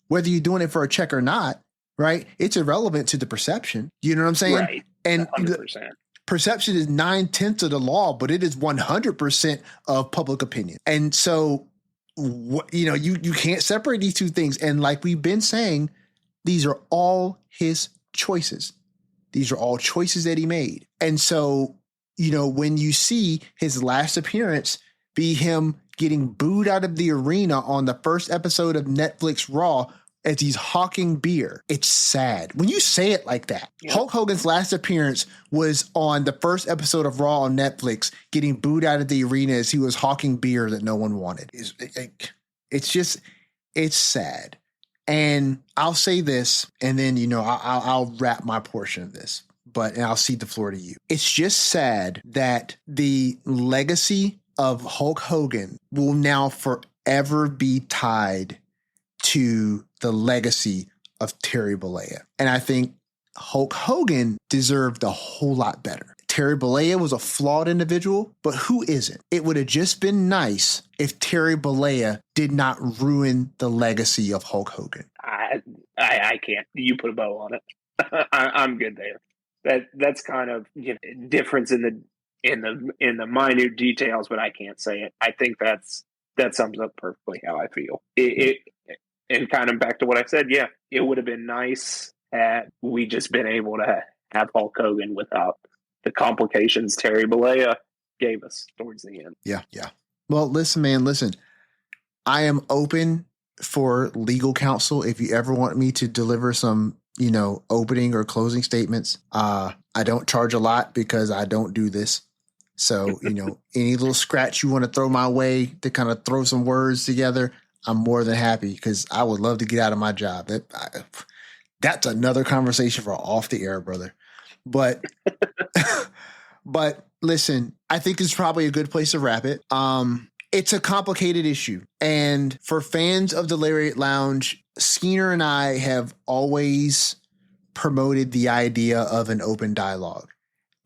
Whether you're doing it for a check or not, right? It's irrelevant to the perception. You know what I'm saying? Right. And 100%. Perception is 9/10 of the law, but it is 100% of public opinion. And so, you can't separate these two things. And like we've been saying, these are all his choices. These are all choices that he made. And so, when you see his last appearance be him getting booed out of the arena on the first episode of Netflix Raw as he's hawking beer, it's sad. When you say it like that, yeah. Hulk Hogan's last appearance was on the first episode of Raw on Netflix, getting booed out of the arena as he was hawking beer that no one wanted. It's sad. And I'll say this, and then, I'll wrap my portion of this, and I'll cede the floor to you. It's just sad that the legacy of Hulk Hogan will now forever be tied to the legacy of Terry Bollea. And I think Hulk Hogan deserved a whole lot better. Terry Bollea was a flawed individual, but who isn't? It would have just been nice if Terry Bollea did not ruin the legacy of Hulk Hogan. I can't. You put a bow on it. I'm good there. That's kind of difference in the minute details, but I can't say it. I think that sums up perfectly how I feel. And kind of back to what I said. Yeah, it would have been nice had we just been able to have Hulk Hogan without the complications Terry Bollea gave us towards the end. Yeah. Well, listen, man, I am open for legal counsel. If you ever want me to deliver some, opening or closing statements, I don't charge a lot because I don't do this. So, any little scratch you want to throw my way to kind of throw some words together, I'm more than happy because I would love to get out of my job. That's another conversation for off the air, brother. But listen, I think it's probably a good place to wrap it. It's a complicated issue. And for fans of the Lariat Lounge, Skeena and I have always promoted the idea of an open dialogue.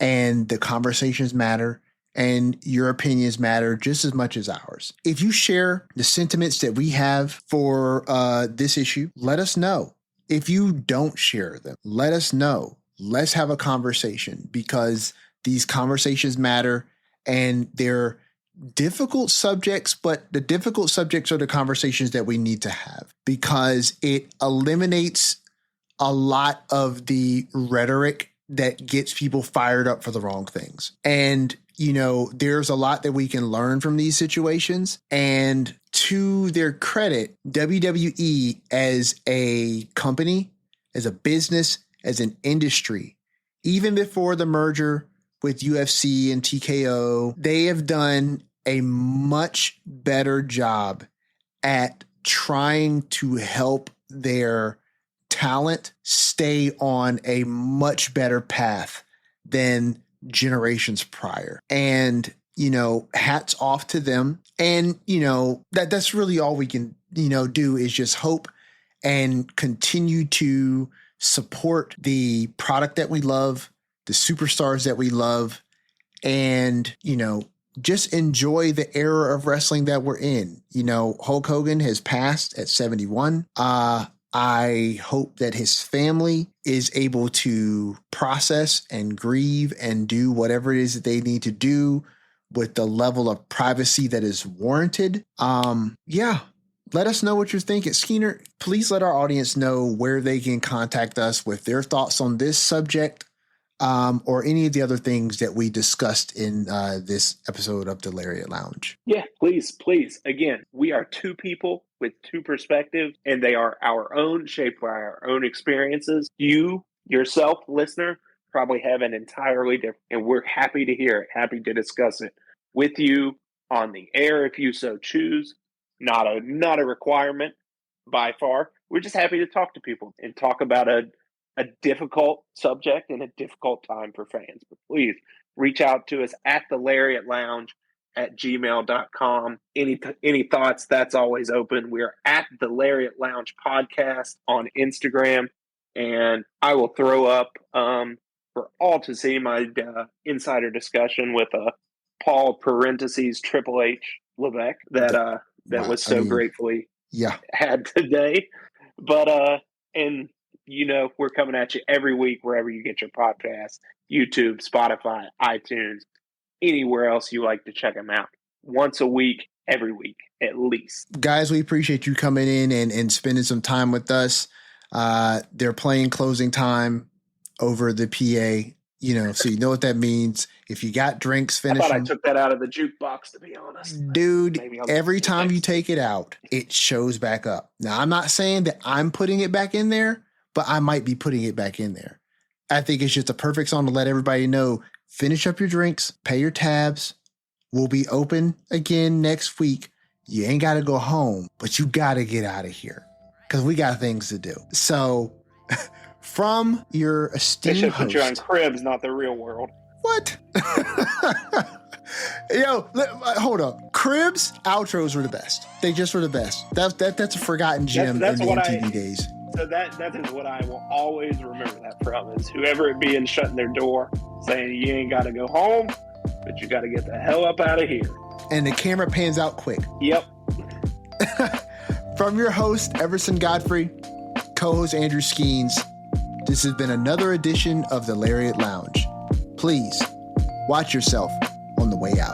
And the conversations matter and your opinions matter just as much as ours. If you share the sentiments that we have for this issue, let us know. If you don't share them, let us know. Let's have a conversation because these conversations matter and they're difficult subjects, but the difficult subjects are the conversations that we need to have because it eliminates a lot of the rhetoric that gets people fired up for the wrong things. And, you know, there's a lot that we can learn from these situations. And to their credit, WWE as a company, as a business, as an industry, even before the merger with UFC and TKO, they have done a much better job at trying to help their talent stay on a much better path than generations prior. And, you know, hats off to them. And, you know, that's really all we can, you know, do is just hope and continue to support the product that we love, the superstars that we love, and, you know, just enjoy the era of wrestling that we're in. You know, Hulk Hogan has passed at 71. I hope that his family is able to process and grieve and do whatever it is that they need to do with the level of privacy that is warranted. Yeah. Let us know what you're thinking. Skeener, please let our audience know where they can contact us with their thoughts on this subject, or any of the other things that we discussed in this episode of the Lariat Lounge. Yeah, please. Again, we are two people with two perspectives, and they are our own, shaped by our own experiences. You, yourself, listener, probably have an entirely different, and we're happy to hear it, happy to discuss it with you on the air if you so choose. Not a requirement by far. We're just happy to talk to people and talk about a difficult subject and a difficult time for fans. But please reach out to us at the Lariat Lounge at gmail.com. Any thoughts, that's always open. We're at the Lariat Lounge podcast on Instagram. And I will throw up for all to see my insider discussion with Paul parentheses Triple H Levesque that was so gratefully had today. But and you know, we're coming at you every week wherever you get your podcasts, YouTube, Spotify, iTunes, anywhere else you like to check them out. Once a week, every week, at least. Guys, we appreciate you coming in and spending some time with us. They're playing closing time over the PA, you know, so you know what that means. If you got drinks, finish them. I took that out of the jukebox, to be honest. Dude, every time you take it out, it shows back up. Now, I'm not saying that I'm putting it back in there, but I might be putting it back in there. I think it's just a perfect song to let everybody know, finish up your drinks, pay your tabs. We'll be open again next week. You ain't got to go home, but you got to get out of here because we got things to do. So from your esteemed host. They should put you on Cribs, not the real world. What? Yo, hold up. Cribs outros were the best. They just were the best. That's a forgotten gem in the MTV days. So that is what I will always remember that from, is whoever it be and shutting their door saying you ain't got to go home, but you got to get the hell up out of here. And the camera pans out quick. Yep. From your host, Everson Godfrey, co-host Andrew Skeens, this has been another edition of the Lariat Lounge. Please watch yourself on the way out.